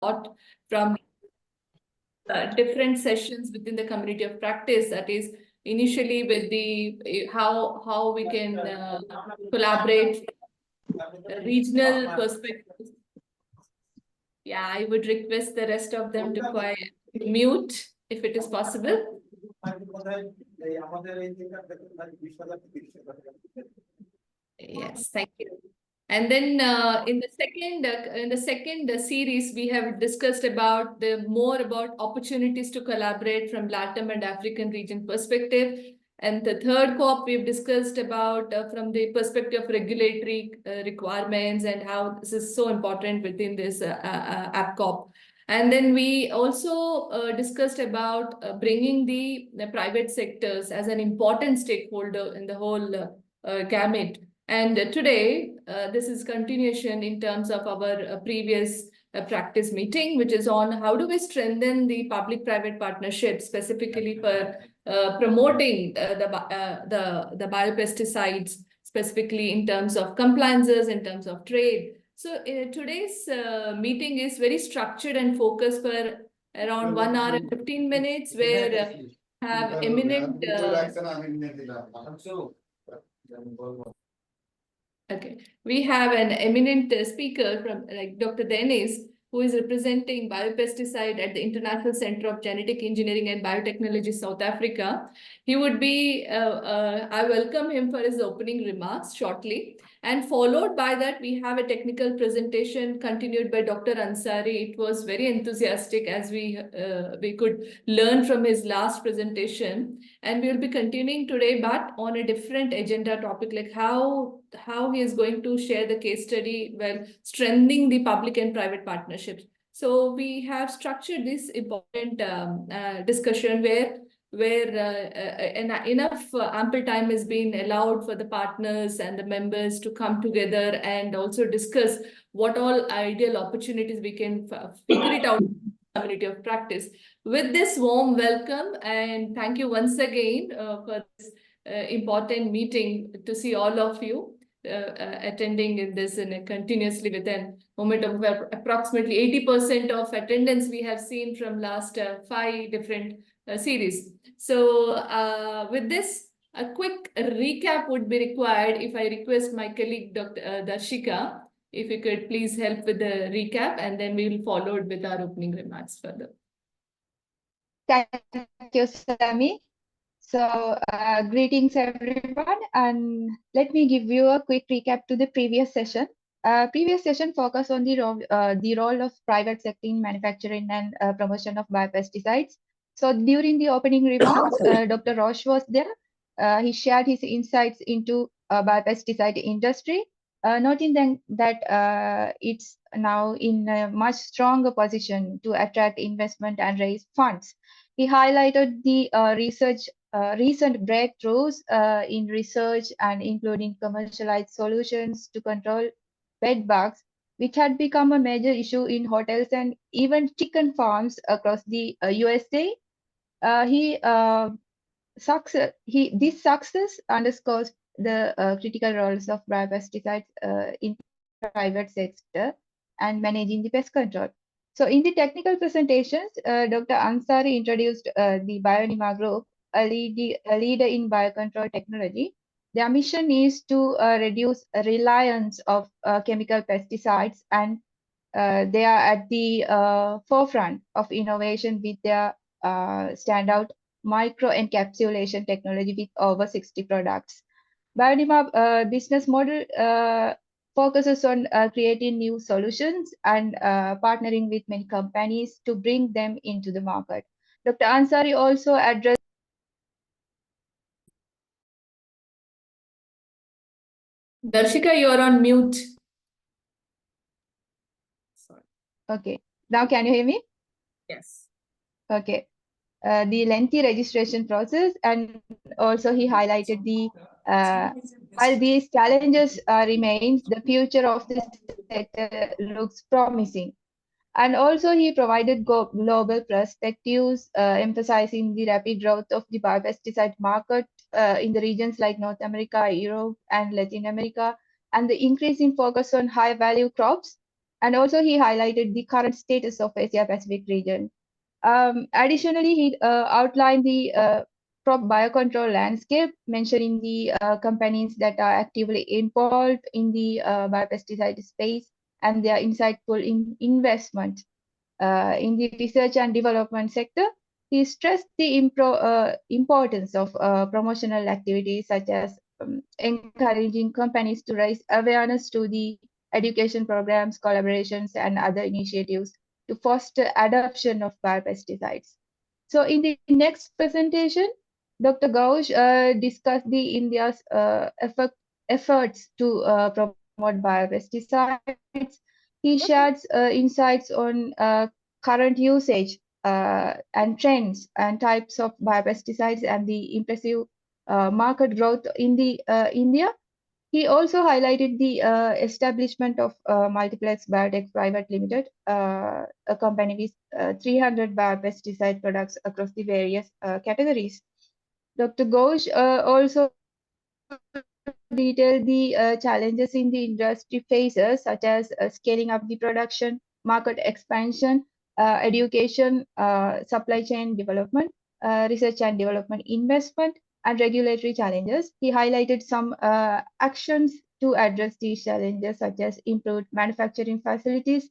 lot from different sessions within the community of practice. That is initially with the how we can collaborate regional perspectives. Yeah, I would request the rest of them to mute if it is possible. Yes, thank you. And then in the second series, we have discussed about more about opportunities to collaborate from Latin and African region perspective. And the third COP we've discussed about from the perspective of regulatory requirements and how this is so important within this APCOP. And then we also discussed about bringing the private sectors as an important stakeholder in the whole gamut. And today, this is continuation in terms of our previous practice meeting, which is on how do we strengthen the public-private partnership, specifically for promoting the biopesticides, specifically in terms of compliances, in terms of trade. So today's meeting is very structured and focused for around 1 hour and 15 minutes, where have eminent Okay, we have an eminent speaker from Dr. Dennis, who is representing Biopesticide at the International Center of Genetic Engineering and Biotechnology, South Africa. He would be, I welcome him for his opening remarks shortly. And followed by that, we have a technical presentation continued by Dr. Ansari. It was very enthusiastic as we could learn from his last presentation. And we will be continuing today, but on a different agenda topic, like how he is going to share the case study while strengthening the public and private partnerships. So we have structured this important discussion where enough ample time has been allowed for the partners and the members to come together and also discuss what all ideal opportunities we can figure it out in the community of practice. With this warm welcome and thank you once again for this important meeting, to see all of you attending in this continuously with a moment of approximately 80% of attendance we have seen from last 5 different series. So with this, a quick recap would be required. If I request my colleague, Dr. Darshika, if you could please help with the recap, and then we will follow it with our opening remarks further. Thank you, Sami. So greetings everyone, and let me give you a quick recap to the previous session. Previous session focused on the role of private sector in manufacturing and promotion of biopesticides. So during the opening remarks, Dr. Roche was there. He shared his insights into biopesticide industry, noting that it's now in a much stronger position to attract investment and raise funds. He highlighted the recent breakthroughs in research and including commercialized solutions to control bed bugs, which had become a major issue in hotels and even chicken farms across the USA. This success underscores the critical roles of biopesticides in private sector and managing the pest control. So in the technical presentations, Dr. Ansari introduced the Bionima Group, a leader in biocontrol technology. Their mission is to reduce reliance of chemical pesticides, and they are at the forefront of innovation with their standout microencapsulation technology with over 60 products. Bionima business model focuses on creating new solutions and partnering with many companies to bring them into the market. Dr. Ansari also addressed Darshika, you're on mute. Sorry. Okay, now can you hear me? Yes. Okay. The lengthy registration process, and also he highlighted the while these challenges remain, the future of this sector looks promising. And also he provided global perspectives, emphasizing the rapid growth of the biopesticide market in the regions like North America, Europe, and Latin America, and the increasing focus on high-value crops. And also he highlighted the current status of Asia Pacific region. Additionally, he outlined the crop biocontrol landscape, mentioning the companies that are actively involved in the biopesticide space and their insightful investment in the research and development sector. He stressed the importance of promotional activities such as encouraging companies to raise awareness to the education programs, collaborations, and other initiatives to foster adoption of biopesticides. So in the next presentation, Dr. Ghosh discussed the India's efforts to promote biopesticides. He shared insights on current usage and trends and types of biopesticides and the impressive market growth in the India. He also highlighted the establishment of Multiplex Biotech Private Limited, a company with 300 biopesticide products across the various categories. Dr. Ghosh also detailed the challenges in the industry faces, such as scaling up the production, market expansion, education, supply chain development, research and development investment, and regulatory challenges. He highlighted some actions to address these challenges, such as improved manufacturing facilities,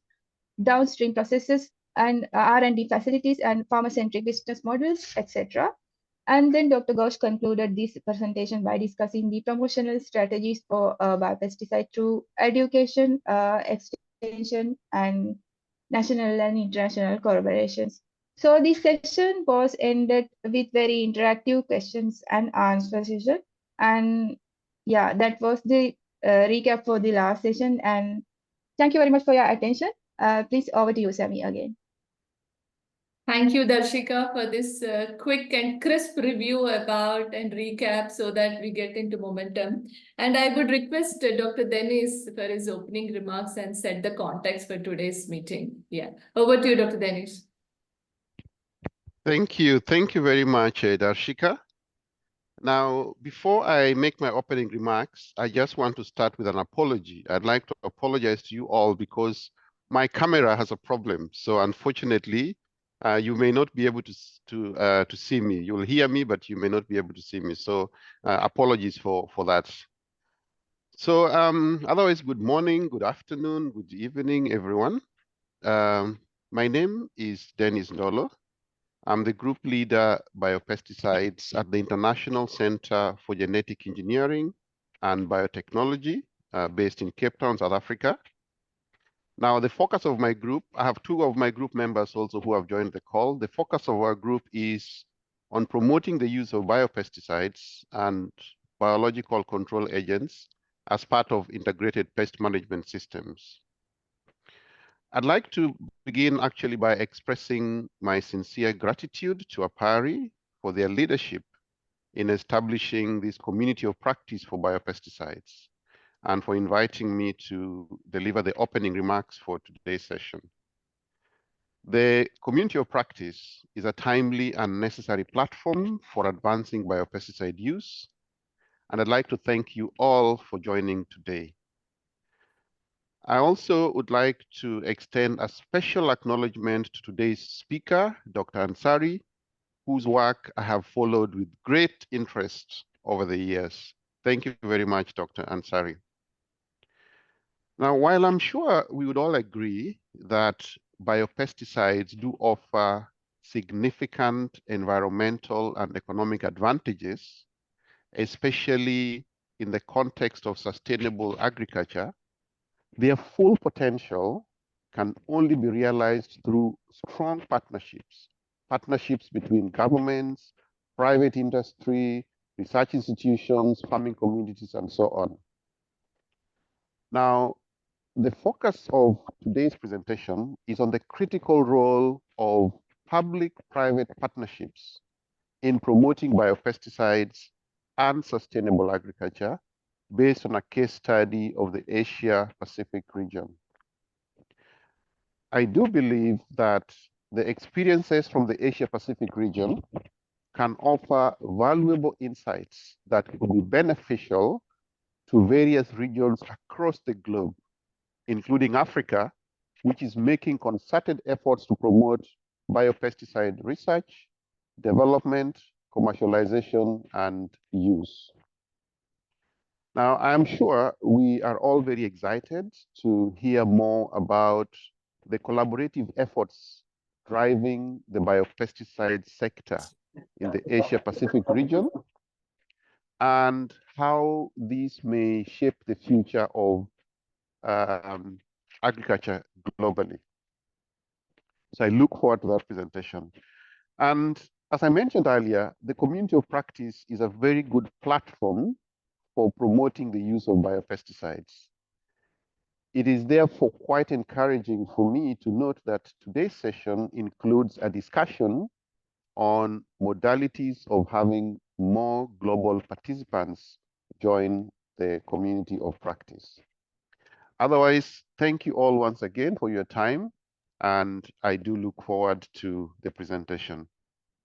downstream processes, and R&D facilities, and farmer-centric business models, etc. And then Dr. Ghosh concluded this presentation by discussing the promotional strategies for biopesticide through education, extension, and national and international collaborations. So this session was ended with very interactive questions and answer session. And yeah, that was the recap for the last session. And thank you very much for your attention. Please over to you, Sammy, again. Thank you, Darshika, for this quick and crisp review about and recap so that we get into momentum. And I would request Dr. Dennis for his opening remarks and set the context for today's meeting. Yeah, over to you, Dr. Dennis. Thank you. Thank you very much, Darshika. Now, before I make my opening remarks, I just want to start with an apology. I'd like to apologize to you all because my camera has a problem. So unfortunately, you may not be able to see me. You'll hear me, but you may not be able to see me. So apologies for that. So otherwise, good morning, good afternoon, good evening, everyone. My name is Dennis Ndolo. I'm the group leader biopesticides at the International Center for Genetic Engineering and Biotechnology based in Cape Town, South Africa. Now, the focus of my group, I have two of my group members also who have joined the call. The focus of our group is on promoting the use of biopesticides and biological control agents as part of integrated pest management systems. I'd like to begin actually by expressing my sincere gratitude to APAARI for their leadership in establishing this community of practice for biopesticides and for inviting me to deliver the opening remarks for today's session. The community of practice is a timely and necessary platform for advancing biopesticide use, and I'd like to thank you all for joining today. I also would like to extend a special acknowledgement to today's speaker, Dr. Ansari, whose work I have followed with great interest over the years. Thank you very much, Dr. Ansari. Now, while I'm sure we would all agree that biopesticides do offer significant environmental and economic advantages, especially in the context of sustainable agriculture, their full potential can only be realized through strong partnerships between governments, private industry, research institutions, farming communities, and so on. Now, the focus of today's presentation is on the critical role of public-private partnerships in promoting biopesticides and sustainable agriculture based on a case study of the Asia-Pacific region. I do believe that the experiences from the Asia-Pacific region can offer valuable insights that could be beneficial to various regions across the globe, including Africa, which is making concerted efforts to promote biopesticide research, development, commercialization, and use. Now, I'm sure we are all very excited to hear more about the collaborative efforts driving the biopesticide sector in the Asia-Pacific region and how these may shape the future of agriculture globally. So I look forward to that presentation. And as I mentioned earlier, the community of practice is a very good platform for promoting the use of biopesticides. It is therefore quite encouraging for me to note that today's session includes a discussion on modalities of having more global participants join the community of practice. Otherwise, thank you all once again for your time, and I do look forward to the presentation.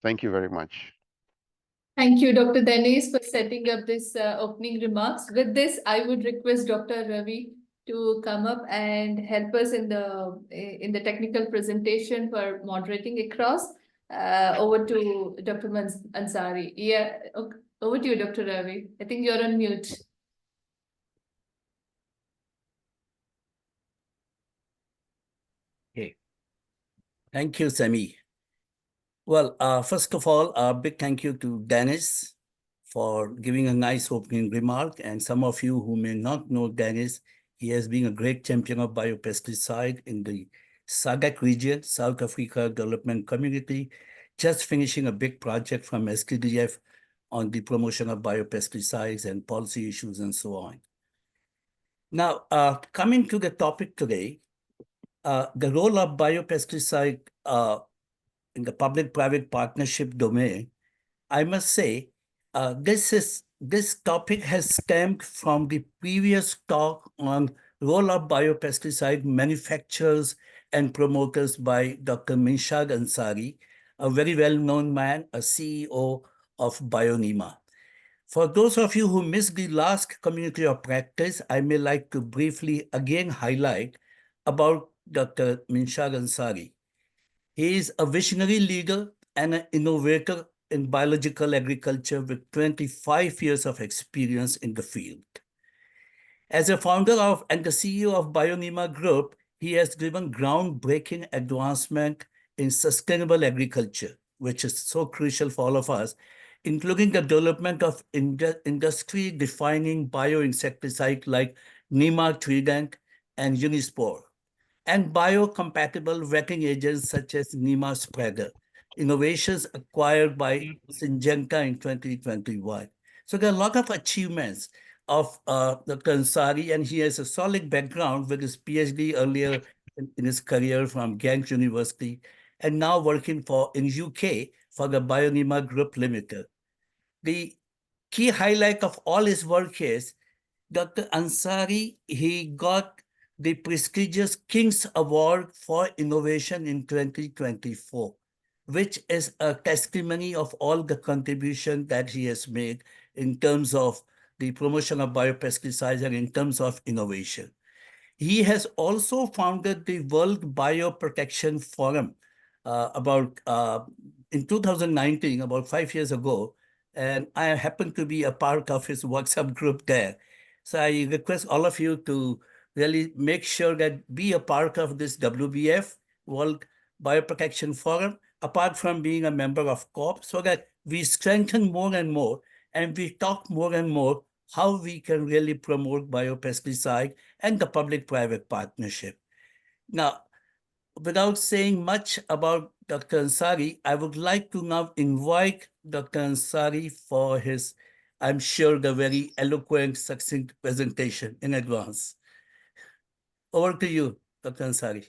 Thank you very much. Thank you, Dr. Dennis, for setting up this opening remarks. With this, I would request Dr. Ravi to come up and help us in the technical presentation for moderating across. Over to Dr. Ansari. Yeah, okay. Over to you, Dr. Ravi. I think you're on mute. Okay. Thank you, Sami. Well, first of all, a big thank you to Dennis for giving a nice opening remark. And some of you who may not know Dennis, he has been a great champion of biopesticide in the SADC region, South Africa Development Community, just finishing a big project from STDF on the promotion of biopesticides and policy issues and so on. Now, coming to the topic today, the role of biopesticide in the public-private partnership domain, I must say, this topic has stemmed from the previous talk on role of biopesticide manufacturers and promoters by Dr. Minshad Ansari, a very well-known man, a CEO of BioNima. For those of you who missed the last community of practice, I may like to briefly again highlight about Dr. Minshad Ansari. He is a visionary leader and an innovator in biological agriculture with 25 years of experience in the field. As a founder of and the CEO of BioNima Group, he has driven groundbreaking advancement in sustainable agriculture, which is so crucial for all of us, including the development of industry-defining bioinsecticide like Nima Trident and Unispore, and biocompatible wetting agents such as Nima Spreader, innovations acquired by Syngenta in 2021. So there are a lot of achievements of Dr. Ansari, and he has a solid background with his PhD earlier in his career from Ghent University, and now working in UK for the BioNima Group Limited. The key highlight of all his work is Dr. Ansari, he got the prestigious King's Award for Innovation in 2024, which is a testimony of all the contribution that he has made in terms of the promotion of biopesticides and in terms of innovation. He has also founded the World Bioprotection Forum in 2019, about 5 years ago, and I happen to be a part of his WhatsApp group there. So I request all of you to really make sure that be a part of this WBF, World Bioprotection Forum, apart from being a member of COP, so that we strengthen more and more, and we talk more and more how we can really promote biopesticide and the public-private partnership. Now, without saying much about Dr. Ansari, I would like to now invite Dr. Ansari for his, I'm sure, the very eloquent, succinct presentation in advance. Over to you, Dr. Ansari.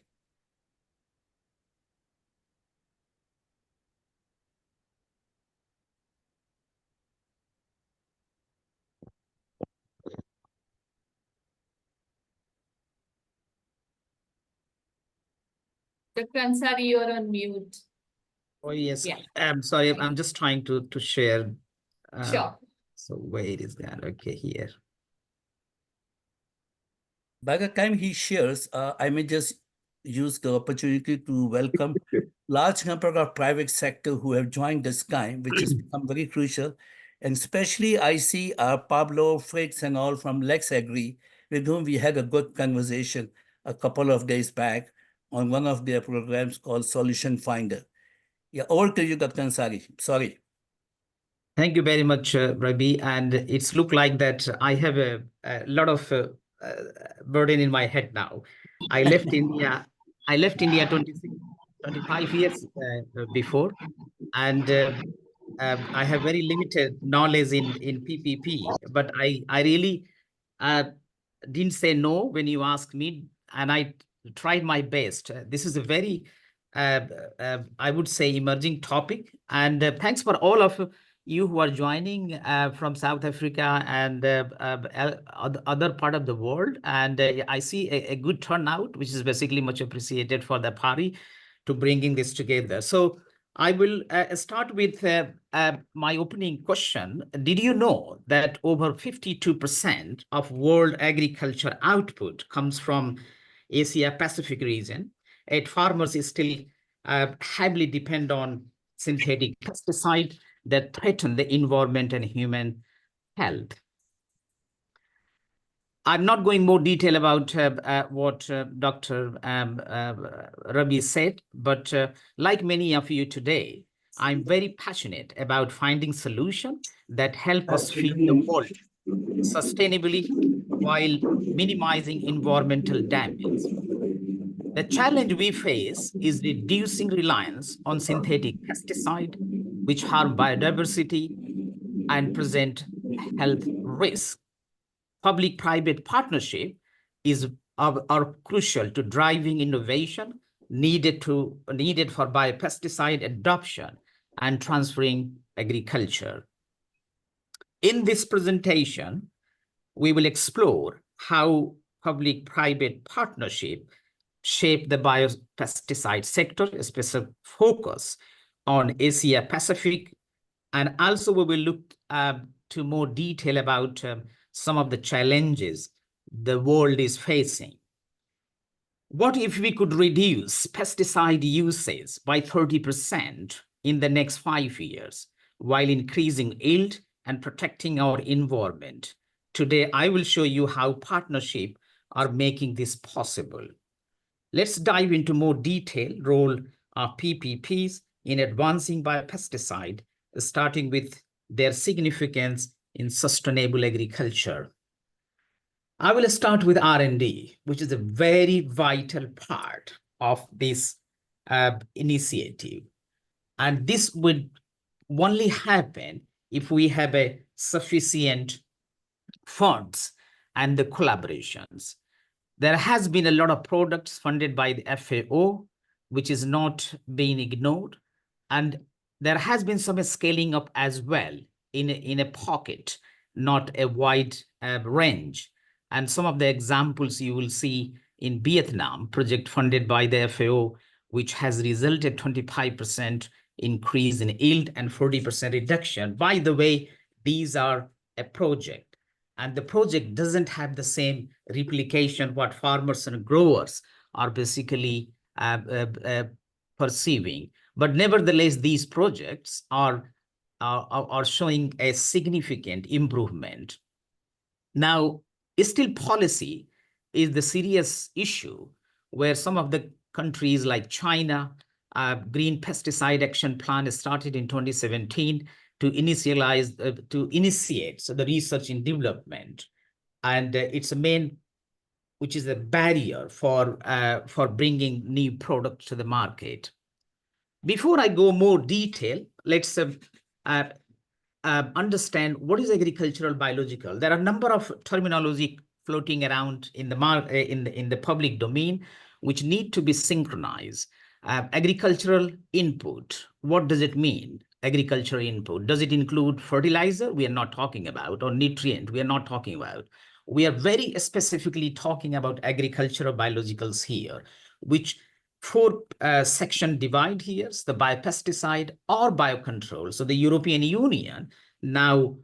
Dr. Ansari, you're on mute. Oh, yes. Yeah. I'm sorry. I'm just trying to share. Sure. So where is that? Okay, here. By the time he shares, I may just use the opportunity to welcome large number of private sector who have joined the SKY, which has become very crucial. And especially I see Pablo, Fritz, and all from Lex Agri, with whom we had a good conversation a couple of days back on one of their programs called Solution Finder. Yeah, over to you, Dr. Ansari. Sorry. Thank you very much, Rabi. And it's look like that I have a lot of burden in my head now. I left India. I left India 25 years before, and I have very limited knowledge in PPP. But I really uh, didn't say no when you asked me, and I tried my best. This is a very, I would say, emerging topic. And thanks for all of you who are joining from South Africa and other part of the world. And I see a good turnout, which is basically much appreciated for the APAARI to bringing this together. So I will start with my opening question. Did you know that over 52% of world agriculture output comes from Asia Pacific region? Yet farmers still heavily depend on synthetic pesticide that threaten the environment and human health. I'm not going more detail about what Dr. Rabi said, but like many of you today, I'm very passionate about finding solutions that help us feed the world sustainably while minimizing environmental damage. The challenge we face is reducing reliance on synthetic pesticide, which harm biodiversity and present health risks. Public-private partnership are crucial to driving innovation needed for biopesticide adoption and transferring agriculture. In this presentation, we will explore how public-private partnership shape the biopesticide sector, a specific focus on Asia Pacific, and also we will look to more detail about some of the challenges the world is facing. What if we could reduce pesticide usage by 30% in the next 5 years while increasing yield and protecting our environment? Today, I will show you how partnerships are making this possible. Let's dive into more detail role of PPPs in advancing biopesticide, starting with their significance in sustainable agriculture. I will start with R&D, which is a very vital part of this initiative. And this would only happen if we have a sufficient funds and the collaborations. There has been a lot of products funded by the FAO, which is not being ignored. And there has been some scaling up as well in a pocket, not a wide range. And some of the examples you will see in Vietnam, project funded by the FAO, which has resulted 25% increase in yield and 40% reduction. By the way, these are a project. And the project doesn't have the same replication what farmers and growers are basically perceiving. But nevertheless, these projects are showing a significant improvement. Now, still policy is the serious issue where some of the countries like China, Green Pesticide Action Plan started in 2017 to initiate the research and development. And it's a main, which is a barrier for bringing new products to the market. Before I go more detail, let's understand what is agricultural biological. There are a number of terminology floating around in the public domain, which need to be synchronized. Agricultural input, what does it mean? Agricultural input, does it include fertilizer? We are not talking about, or nutrient, we are not talking about. We are very specifically talking about agricultural biologicals here, which 4 section divide here, the biopesticide or biocontrol. So the European Union now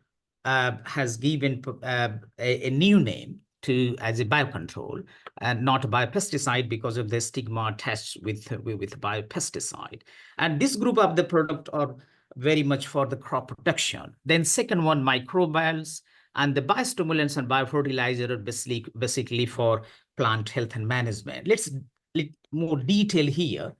has given a new name, as a biocontrol and not a biopesticide because of the stigma attached with biopesticide. And this group of the product are very much for the crop protection. Then second one, microbials, and the biostimulants and biofertilizer are basically for plant health and management. Let's look more detail here.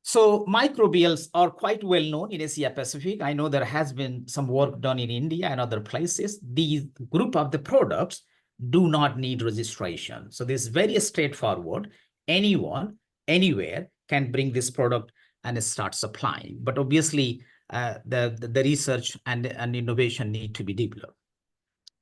So microbials are quite well known in Asia Pacific. I know there has been some work done in India and other places. These group of the products do not need registration. So this is very straightforward. Anyone, anywhere can bring this product and start supplying. But obviously, the research and innovation need to be developed.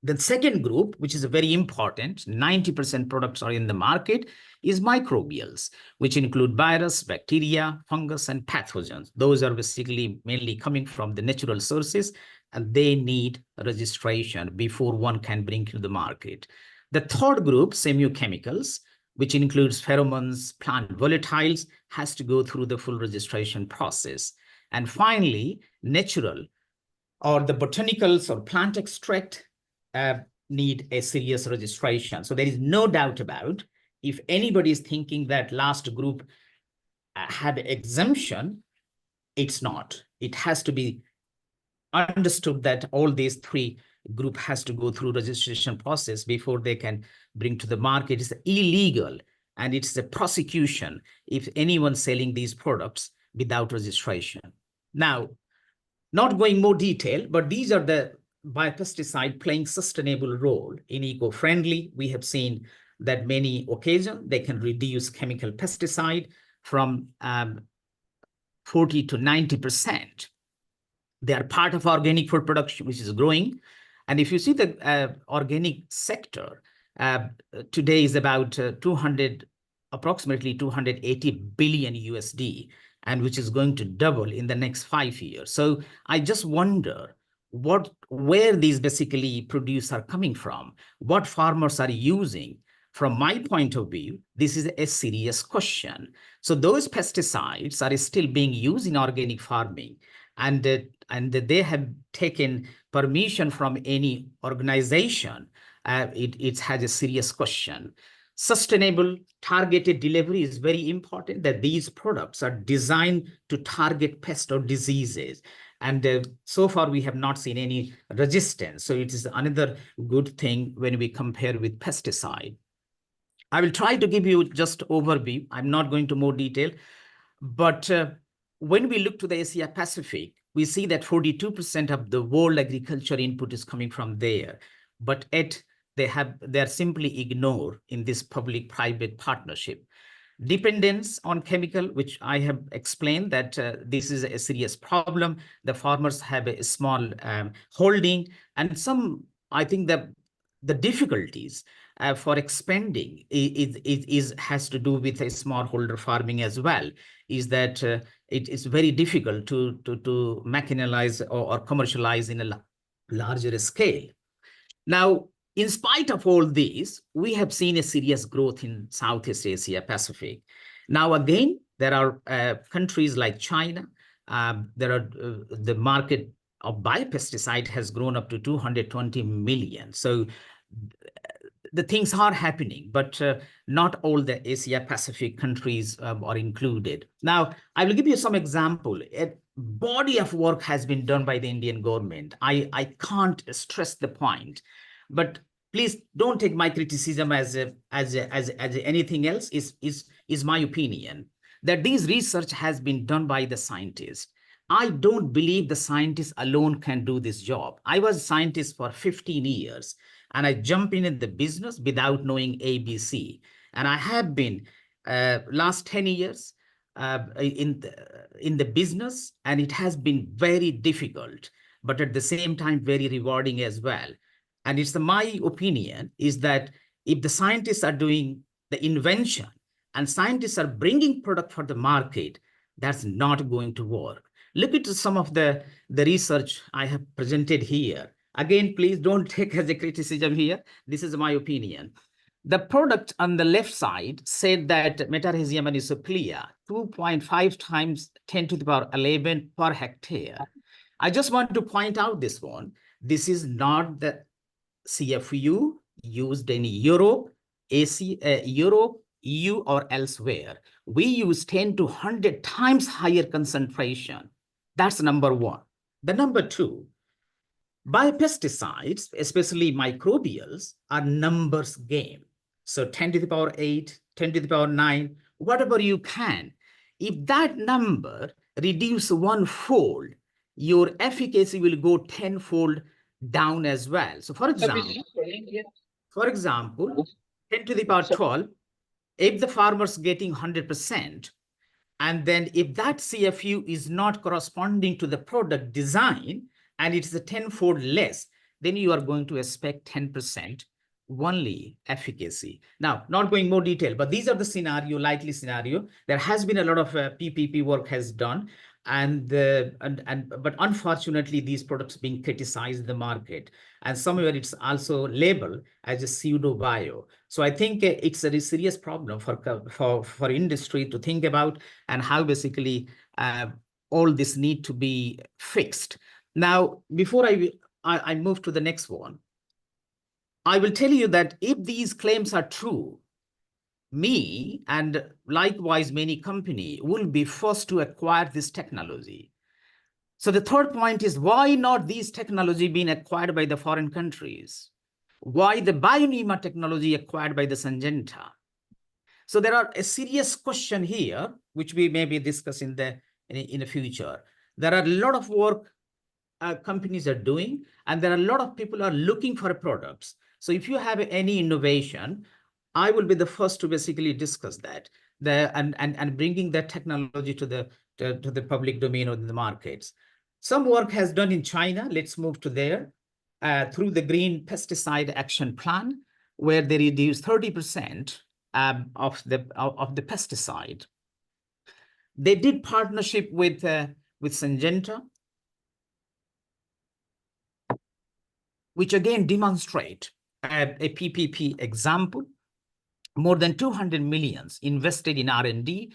The second group, which is very important, 90% products are in the market, is microbials, which include virus, bacteria, fungus, and pathogens. Those are basically mainly coming from the natural sources, and they need registration before one can bring to the market. The third group, semiochemicals, which includes pheromones, plant volatiles, has to go through the full registration process. And finally, natural or the botanicals or plant extract need a serious registration. So there is no doubt about, if anybody is thinking that last group had exemption, it's not. It has to be understood that all these three group has to go through registration process before they can bring to the market. It's illegal and it's a prosecution if anyone selling these products without registration. Now, not going more detail, but these are the biopesticide playing sustainable role in eco-friendly. We have seen that many occasions they can reduce chemical pesticide from 40 to 90%. They are part of organic food production, which is growing. And if you see the organic sector, today is about approximately 280 billion USD, and which is going to double in the next 5 years. So I just wonder where these basically produce are coming from, what farmers are using. From my point of view, this is a serious question. So those pesticides are still being used in organic farming, and they have taken permission from any organization. It has a serious question. Sustainable targeted delivery is very important, that these products are designed to target pests or diseases. And so far, we have not seen any resistance. So it is another good thing when we compare with pesticide. I will try to give you just overview. I'm not going to more detail. But when we look to the Asia Pacific, we see that 42% of the world agriculture input is coming from there. But yet, they are simply ignored in this public-private partnership. Dependence on chemical, which I have explained that this is a serious problem. The farmers have a small holding, and I think that the difficulties for expanding has to do with a smallholder farming as well, is that it is very difficult to mechanize or commercialize in a larger scale. Now, in spite of all these, we have seen a serious growth in Southeast Asia Pacific. Now, again, there are countries like China. The market of biopesticide has grown up to 220 million. So the things are happening, but not all the Asia Pacific countries are included. Now, I will give you some example. A body of work has been done by the Indian government. I can't stress the point. But please don't take my criticism as anything else. Is my opinion that this research has been done by the scientists. I don't believe the scientists alone can do this job. I was a scientist for 15 years, and I jumped in the business without knowing ABC. And I have been last 10 years in the business, and it has been very difficult, but at the same time very rewarding as well. And it's my opinion is that if the scientists are doing the invention and scientists are bringing product for the market, that's not going to work. Look at some of the research I have presented here. Again, please don't take as a criticism here. This is my opinion. The product on the left side said that Metarhizium anisoplea, 2.5 times 10 to the power 11 per hectare. I just want to point out this one. This is not the CFU used in Europe, Europe, EU, or elsewhere. We use 10 to 100 times higher concentration. That's number one. The number two, biopesticides, especially microbials, are numbers game. So 10 to the power 8, 10 to the power 9, whatever you can. If that number reduce one-fold, your efficacy will go 10-fold down as well. So for example, 10 to the power 12, if the farmer's getting 100%, and then if that CFU is not corresponding to the product design, and it's a 10-fold less, then you are going to expect 10% only efficacy. Now, not going more detail, but these are the likely scenario. There has been a lot of PPP work has done, but unfortunately, these products being criticized in the market, and somewhere it's also labeled as a pseudo bio. So I think it's a serious problem for industry to think about, and how basically all this need to be fixed. Now, before I move to the next one, I will tell you that if these claims are true, me and likewise many companies will be forced to acquire this technology. So the third point is, why not these technology being acquired by the foreign countries? Why the BioNema technology acquired by the Syngenta? So there are a serious question here, which we may be discussing in the future. There are a lot of work companies are doing, and there are a lot of people are looking for products. So if you have any innovation, I will be the first to basically discuss that, and bringing that technology to the public domain or the markets. Some work has done in China. Let's move to there through the Green Pesticide Action Plan, where they reduce 30% of the pesticide. They did partnership with Syngenta, which again demonstrate a PPP example. More than 200 millions invested in R&D,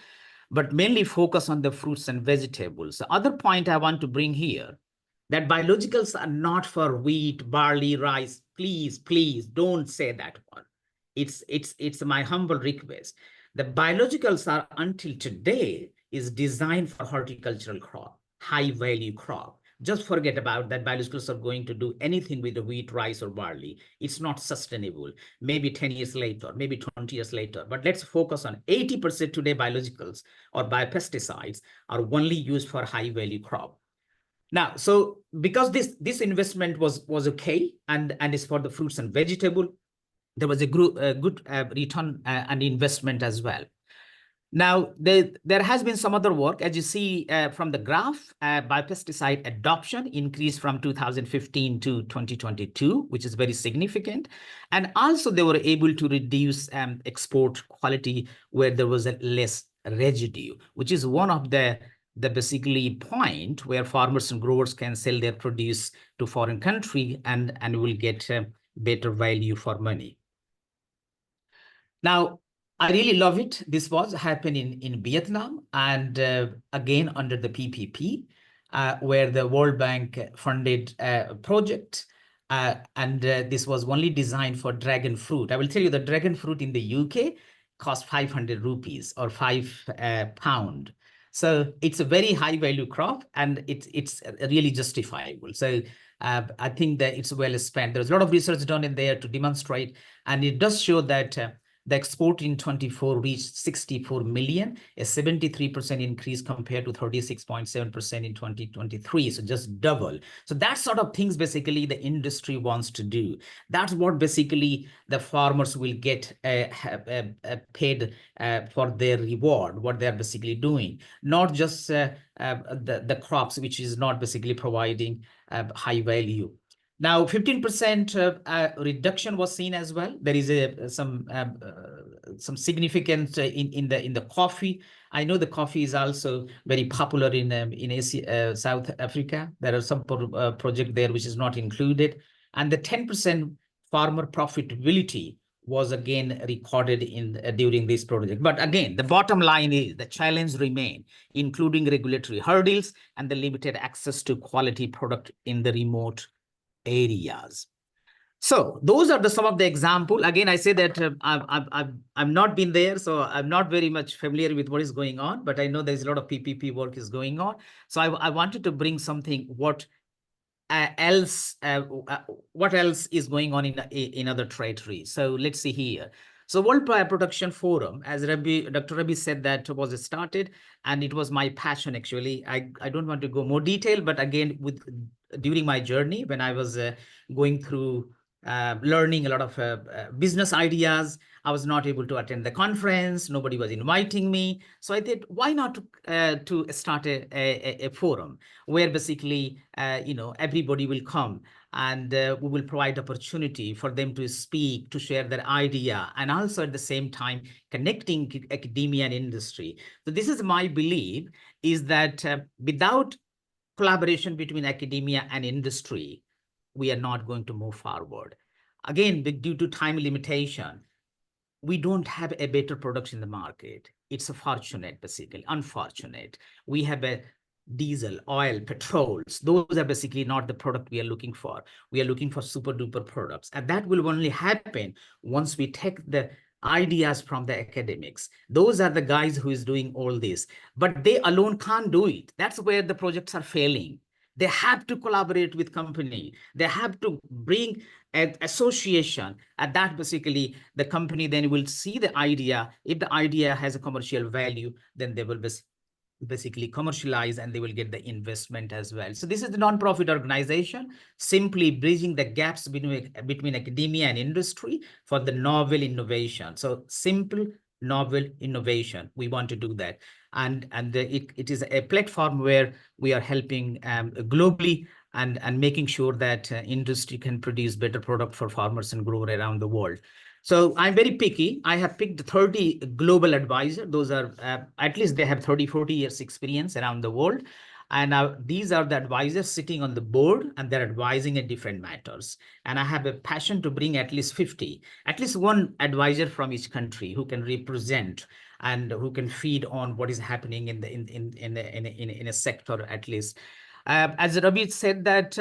but mainly focus on the fruits and vegetables. The other point I want to bring here, that biologicals are not for wheat, barley, rice. Please, please don't say that one. It's my humble request. The biologicals are, until today, is designed for horticultural crop, high value crop. Just forget about that. Biologicals are going to do anything with the wheat, rice, or barley. It's not sustainable. Maybe 10 years later, maybe 20 years later. But let's focus on 80% today. Biologicals or biopesticides are only used for high value crop. Now, so because this investment was okay, and is for the fruits and vegetable, there was a good return and investment as well. Now, there has been some other work, as you see from the graph. Biopesticide adoption increased from 2015 to 2022, which is very significant. And also they were able to reduce export quality where there was a less residue, which is one of the basically point where farmers and growers can sell their produce to foreign country and will get better value for money. Now, I really love it. This was happening in Vietnam, and again under the PPP, where the World Bank funded a project, and this was only designed for dragon fruit. I will tell you, the dragon fruit in the UK cost 500 rupees or £5. So it's a very high value crop, and it's really justifiable. So I think that it's well spent. There's a lot of research done in there to demonstrate, and it does show that the export in 24 reached 64 million, a 73% increase compared to 36.7% in 2023. So just double. So that sort of things basically the industry wants to do. That's what basically the farmers will get paid for their reward, what they're basically doing, not just the crops, which is not basically providing high value. Now, 15% reduction was seen as well. There is some significance in the coffee. I know the coffee is also very popular in Asia, South Africa. There are some project there which is not included, and the 10% farmer profitability was again recorded during this project. But again, the bottom line is the challenge remain, including regulatory hurdles and the limited access to quality product in the remote areas. So those are some of the example. Again, I say that I've not been there, so I'm not very much familiar with what is going on, but I know there's a lot of PPP work is going on. So I wanted to bring something what else is going on in other territories. So let's see here. So World Bioproduction Forum, as Dr. Rabi said, that was started, and it was my passion actually. I don't want to go more detail, but again, during my journey when I was going through learning a lot of business ideas, I was not able to attend the conference. Nobody was inviting me. So I thought, why not to start a forum where basically, everybody will come, and we will provide opportunity for them to speak, to share their idea, and also at the same time connecting academia and industry. So this is my belief, is that without collaboration between academia and industry, we are not going to move forward. Again, due to time limitation, we don't have a better product in the market. It's unfortunate, basically, unfortunate. We have a diesel, oil, petrols. Those are basically not the product we are looking for. We are looking for super duper products. And that will only happen once we take the ideas from the academics. Those are the guys who is doing all this, but they alone can't do it. That's where the projects are failing. They have to collaborate with company. They have to bring an association, and that basically the company then will see the idea. If the idea has a commercial value, then they will basically commercialize, and they will get the investment as well. So this is the non-profit organization, simply bridging the gaps between academia and industry for the novel innovation. So simple, novel innovation. We want to do that. And it is a platform where we are helping globally and making sure that industry can produce better product for farmers and growers around the world. So I'm very picky. I have picked 30 global advisors. Those are, at least they have 30, 40 years experience around the world. And these are the advisors sitting on the board, and they're advising in different matters. And I have a passion to bring at least 50, at least one advisor from each country who can represent and who can feed on what is happening in a sector at least. As Rabi said that,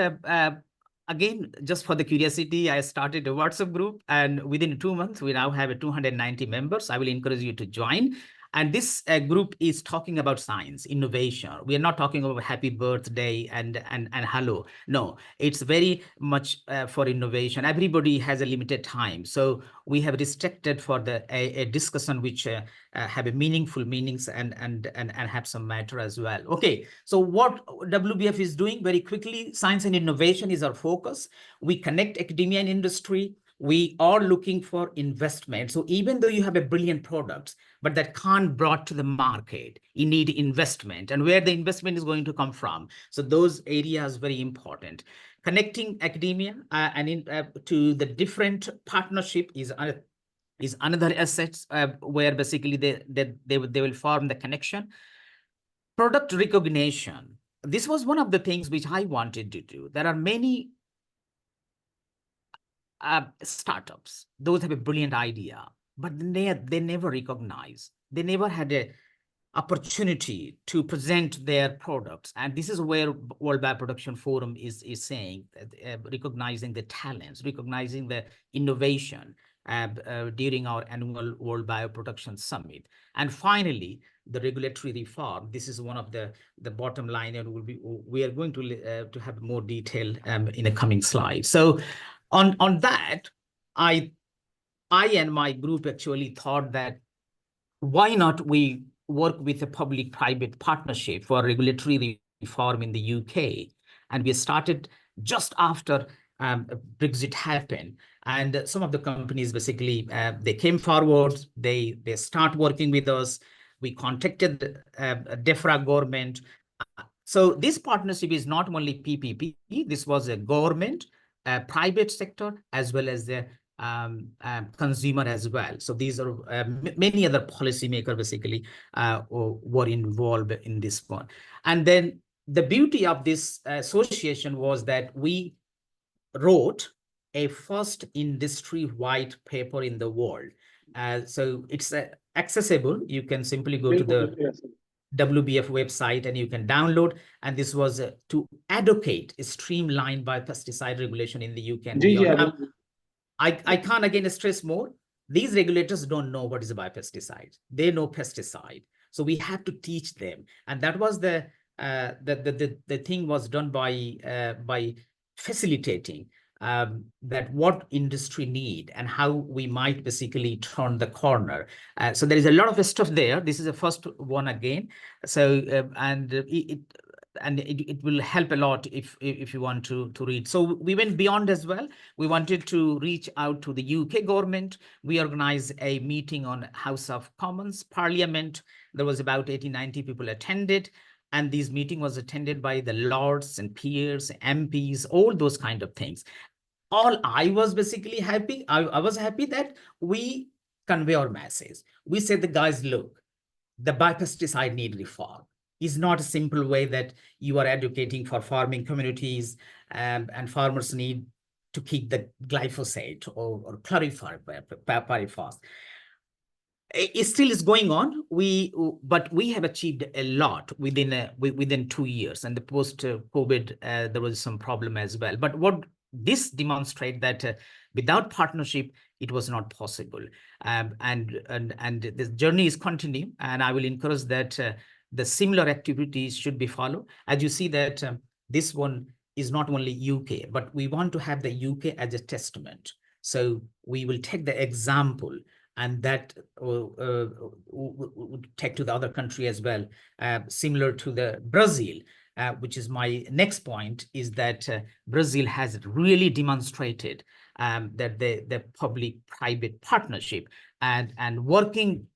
again, just for the curiosity, I started a WhatsApp group, and within 2 months, we now have 290 members. I will encourage you to join. And this group is talking about science, innovation. We are not talking about happy birthday and hello. No, it's very much for innovation. Everybody has a limited time. So we have restricted for a discussion which have a meaningful meanings and have some matter as well. Okay, so what WBF is doing very quickly, science and innovation is our focus. We connect academia and industry. We are looking for investment. So even though you have a brilliant product, but that can't brought to the market, you need investment, and where the investment is going to come from. So those areas very important. Connecting academia to the different partnership is another asset where basically they will form the connection. Product recognition. This was one of the things which I wanted to do. There are many startups. Those have a brilliant idea, but they never recognize. They never had a opportunity to present their products. And this is where World Bioproduction Forum is saying, recognizing the talents, recognizing the innovation during our annual World Bioproduction Summit. And finally, the regulatory reform. This is one of the bottom line, and we are going to have more detail in a coming slide. So on that, I and my group actually thought that why not we work with a public-private partnership for regulatory reform in the UK. And we started just after Brexit happened. And some of the companies basically, they came forward, they start working with us. We contacted the DEFRA government. So this partnership is not only PPP, this was a government, private sector, as well as the consumer as well. So these are many other policymakers basically were involved in this one. And then the beauty of this association was that we wrote a first industry-wide paper in the world. So it's accessible. You can simply go to the WBF website and you can download. And this was to advocate a streamlined biopesticide regulation in the UK. And I can't again stress more. These regulators don't know what is a biopesticide. They know pesticide. So we have to teach them. And that was the thing was done by facilitating that what industry need and how we might basically turn the corner. So there is a lot of stuff there. This is the first one again. So it will help a lot if you want to read. So we went beyond as well. We wanted to reach out to the UK government. We organized a meeting on House of Commons Parliament. There was about 80, 90 people attended. And this meeting was attended by the lords and peers, MPs, all those kind of things. All I was basically happy. I was happy that we convey our message. We said, the guys, look, the biopesticide need reform. Is not a simple way that you are educating for farming communities, and farmers need to keep the glyphosate or chlorpyrifos. It still is going on. But we have achieved a lot within 2 years, and the post-COVID there was some problem as well. But what this demonstrates that without partnership, it was not possible. And the journey is continuing, and I will encourage that the similar activities should be followed. As you see that this one is not only UK, but we want to have the UK as a testament. So we will take the example, and that would take to the other country as well, similar to the Brazil, which is my next point, is that Brazil has really demonstrated that the public-private partnership and working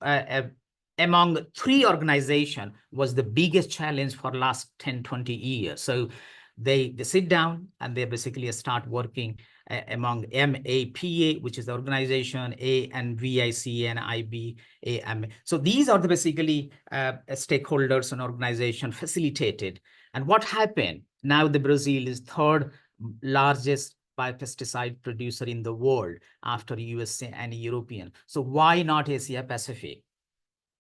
among 3 organizations was the biggest challenge for last 10, 20 years. So they sit down and they basically start working among MAPA, which is the organization, A and VIC and IBAM. So these are the basically stakeholders and organization facilitated. And what happened? Now the Brazil is 3rd largest biopesticide producer in the world after USA and European. So why not Asia Pacific?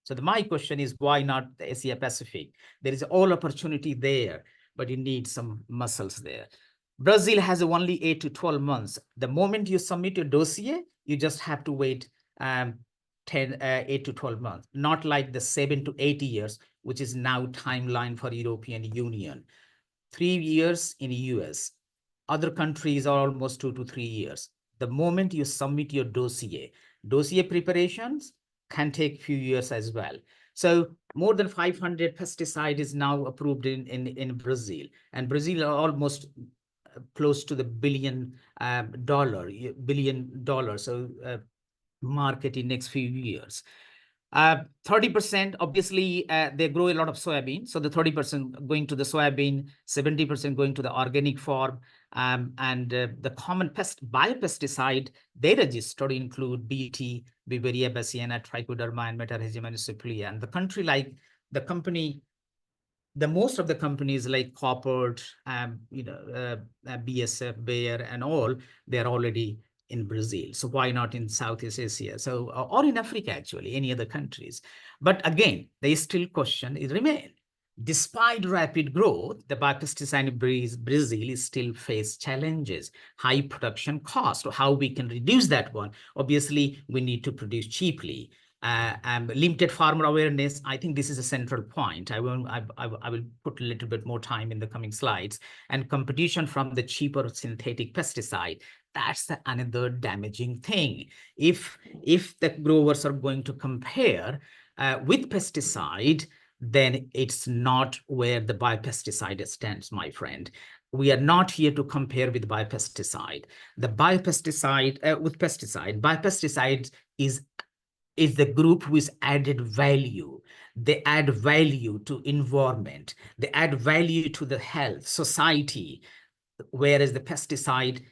So my question is, why not the Asia Pacific? There is all opportunity there, but you need some muscles there. Brazil has only 8 to 12 months. The moment you submit your dossier, you just have to wait 8 to 12 months, not like the 7 to 8 years, which is now timeline for European Union. 3 years in the US. Other countries are almost 2 to 3 years. The moment you submit your dossier preparations can take few years as well. So more than 500 pesticide is now approved in Brazil, and Brazil are almost close to the $1 billion. So market in next few years. 30%, obviously, they grow a lot of soybean. So the 30% going to the soybean, 70% going to the organic farm. And the common biopesticide they registered include BT, Beauveria bassiana, Trichoderma, and Metarhizium municiplia. And the most of the companies like Coppert, BSF, Bayer, and all, they're already in Brazil. So why not in Southeast Asia? So, or in Africa, actually, any other countries. But again, the still question is remain. Despite rapid growth, the biopesticide in Brazil still face challenges, high production cost, or how we can reduce that one. Obviously, we need to produce cheaply. And limited farmer awareness, I think this is a central point. I will put a little bit more time in the coming slides. And competition from the cheaper synthetic pesticide, that's another damaging thing. If the growers are going to compare with pesticide, then it's not where the biopesticide stands, my friend. We are not here to compare with biopesticide. The biopesticide with pesticide, biopesticide is the group with added value. They add value to environment. They add value to the health, society. Whereas the pesticide,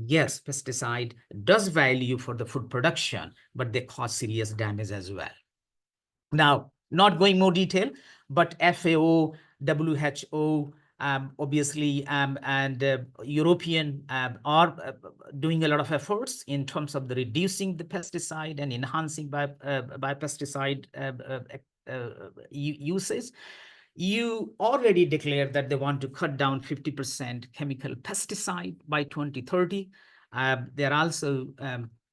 yes, pesticide does value for the food production, but they cause serious damage as well. Now, not going more detail, but FAO, WHO, obviously, and European are doing a lot of efforts in terms of the reducing the pesticide and enhancing biopesticide uses. You already declared that they want to cut down 50% chemical pesticide by 2030. They're also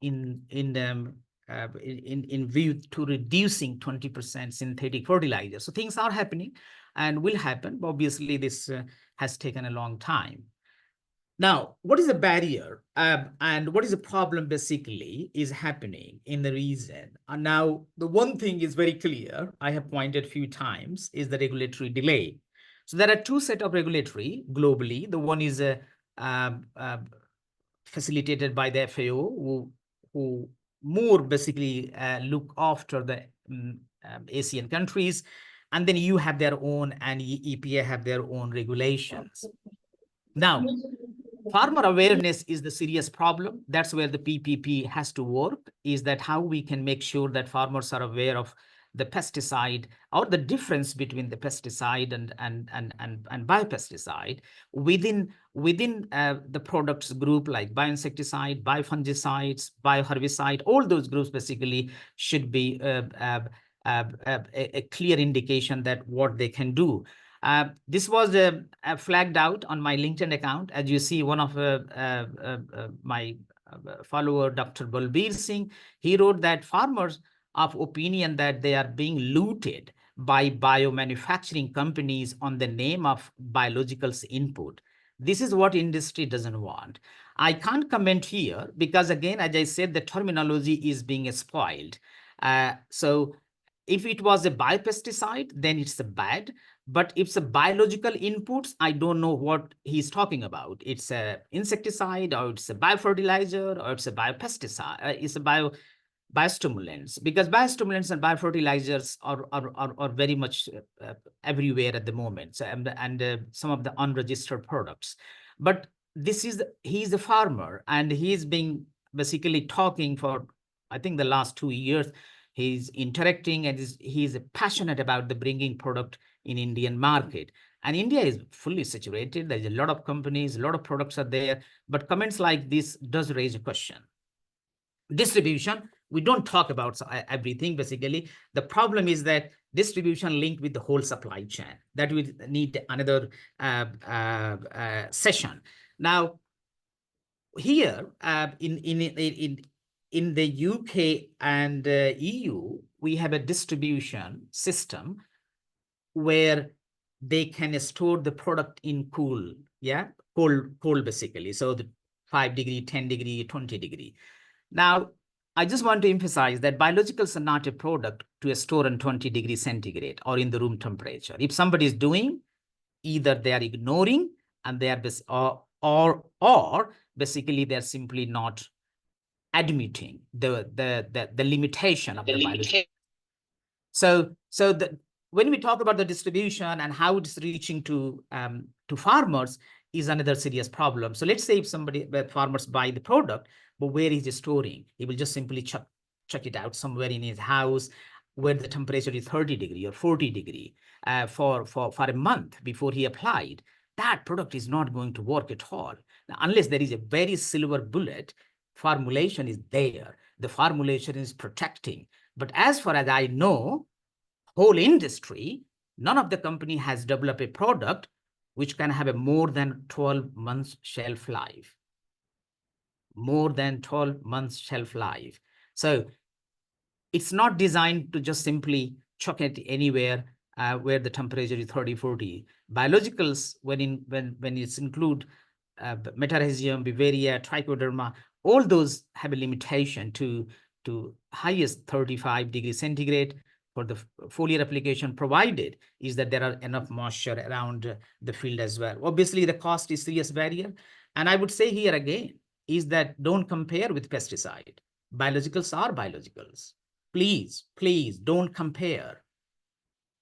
in view to reducing 20% synthetic fertilizer. So things are happening and will happen. Obviously, this has taken a long time. Now, what is the barrier and what is the problem basically is happening in the region? And now, the one thing is very clear, I have pointed a few times, is the regulatory delay. So there are two sets of regulatory globally. The one is facilitated by the FAO, who more basically look after the Asian countries. And then you have their own, and EPA have their own regulations. Now, farmer awareness is the serious problem. That's where the PPP has to work, is that how we can make sure that farmers are aware of the pesticide or the difference between the pesticide and biopesticide within the products group, like bioinsecticide, biofungicides, bioherbicide. All those groups basically should be a clear indication that what they can do. This was flagged out on my LinkedIn account. As you see, one of my follower, Dr. Balbir Singh, he wrote that farmers of opinion that they are being looted by biomanufacturing companies on the name of biologicals input. This is what industry doesn't want. I can't comment here because, again, as I said, the terminology is being spoiled. So if it was a biopesticide, then it's a bad. But if it's a biological inputs, I don't know what he's talking about. It's a insecticide, or it's a biofertilizer, or it's a biopesticide. It's a biostimulants, because biostimulants and biofertilizers are very much everywhere at the moment. So, and some of the unregistered products. But this is, he's a farmer, and he's been basically talking for, I think, the last 2 years. He's interacting, and he's passionate about the bringing product in Indian market. And India is fully saturated. There's a lot of companies, a lot of products are there. But comments like this does raise a question. Distribution, we don't talk about everything, basically. The problem is that distribution linked with the whole supply chain. That we need another session. Now, here in the UK and EU, we have a distribution system where they can store the product in cool, cold basically. So the 5 degree, 10 degree, 20 degree. Now, I just want to emphasize that biologicals are not a product to store in 20 degrees centigrade or in the room temperature. If somebody is doing, either they are ignoring and they are or basically they're simply not admitting the limitation of the biological. So when we talk about the distribution and how it's reaching to farmers is another serious problem. So let's say if farmers buy the product, but where is he storing? He will just simply chuck it out somewhere in his house where the temperature is 30 degree or 40 degree for a month before he applied. That product is not going to work at all. Now, unless there is a very silver bullet, formulation is there. The formulation is protecting. But as far as I know, whole industry, none of the company has developed a product which can have a more than 12 months shelf life. More than 12 months shelf life. So it's not designed to just simply chuck it anywhere where the temperature is 30, 40. Biologicals, when it's include metarhizium, Beauveria, trichoderma, all those have a limitation to highest 35 degrees centigrade for the foliar application, provided is that there are enough moisture around the field as well. Obviously, the cost is serious barrier. And I would say here again, is that don't compare with pesticide. Biologicals are biologicals. Please, please don't compare.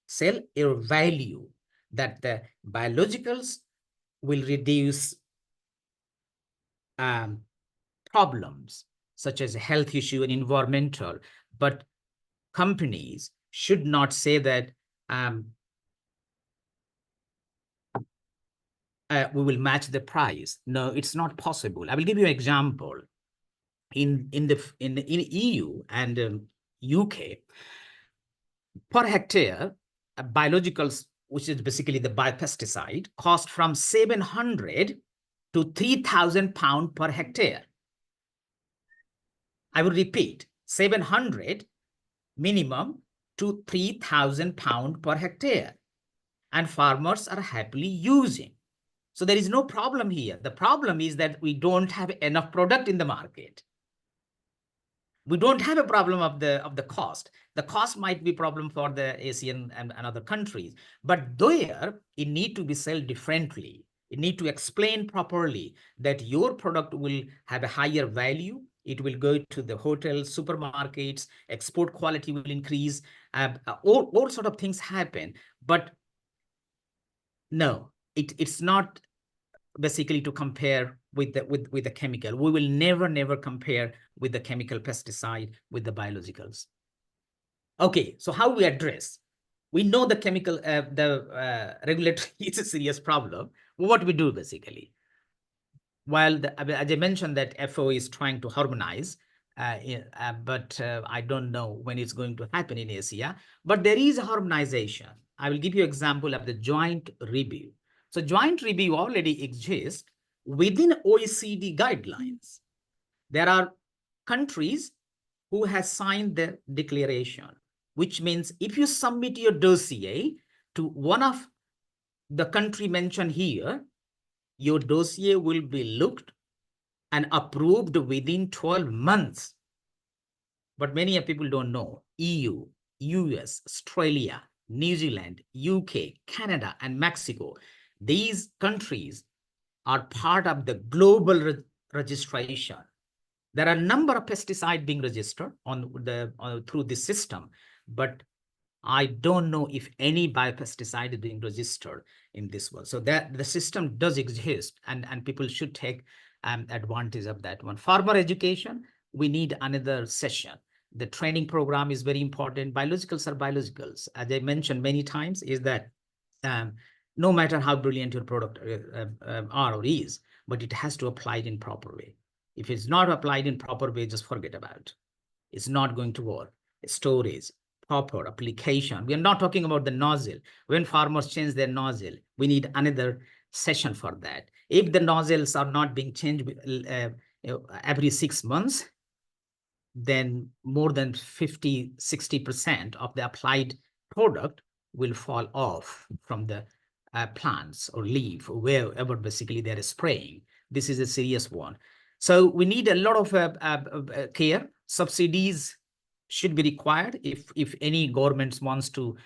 Sell your value that the biologicals will reduce problems such as health issue and environmental, but companies should not say that we will match the price. No, it's not possible. I will give you an example. In EU and UK, per hectare, biologicals, which is basically the biopesticide, cost from 700 to 3,000 pounds per hectare. I will repeat, 700 minimum to 3,000 pounds per hectare. And farmers are happily using. So there is no problem here. The problem is that we don't have enough product in the market. We don't have a problem of the cost. The cost might be a problem for the Asian and other countries, but there it need to be sold differently. It need to explain properly that your product will have a higher value. It will go to the hotels, supermarkets, export quality will increase, all sort of things happen. But no, it's not basically to compare with the chemical. We will never compare with the chemical pesticide with the biologicals. Okay, so how we address? We know the chemical, regulatory is a serious problem. What we do basically? While as I mentioned that FO is trying to harmonize, but I don't know when it's going to happen in Asia, but there is a harmonization. I will give you an example of the joint review. So joint review already exists within OECD guidelines. There are countries who has signed the declaration, which means if you submit your dossier to one of the country mentioned here, your dossier will be looked and approved within 12 months. But many people don't know. EU, US, Australia, New Zealand, UK, Canada, and Mexico. These countries are part of the global registration. There are a number of pesticides being registered through this system, but I don't know if any biopesticide is being registered in this world. So that the system does exist, and people should take advantage of that one. Farmer education, we need another session. The training program is very important. Biologicals are biologicals. As I mentioned many times, is that no matter how brilliant your product are or is, but it has to apply it in proper way. If it's not applied in proper way, just forget about it. It's not going to work. Storage, proper application. We are not talking about the nozzle. When farmers change their nozzle, we need another session for that. If the nozzles are not being changed every 6 months, then more than 50–60% of the applied product will fall off from the plants or leaf, or wherever basically they're spraying. This is a serious one. So we need a lot of care. Subsidies should be required if any government wants to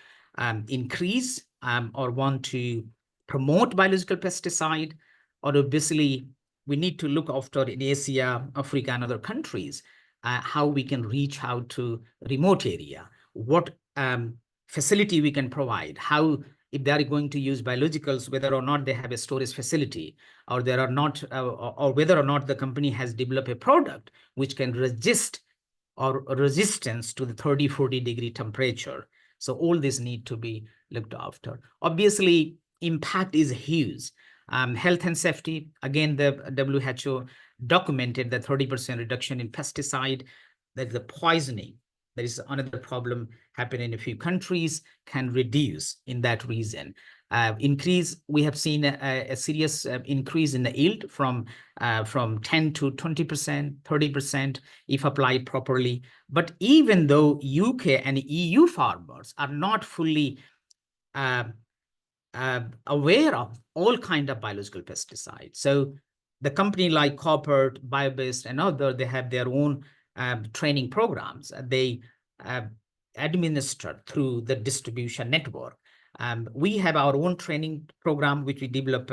increase or want to promote biological pesticide, or obviously we need to look after in Asia, Africa, and other countries, how we can reach out to remote area, what facility we can provide, how if they are going to use biologicals, whether or not they have a storage facility, or there are not, or whether or not the company has developed a product which can resist or resistance to the 30–40 degree temperature. So all this need to be looked after. Obviously, impact is huge. Health and safety, again, the WHO documented the 30% reduction in pesticide, that the poisoning, there is another problem happening in a few countries, can reduce in that region. Increase, we have seen a serious increase in the yield from 10 to 20%, 30% if applied properly. But even though UK and EU farmers are not fully aware of all kind of biological pesticides, so the company like Copper, Biopest, and other, they have their own training programs. They administer through the distribution network. We have our own training program, which we developed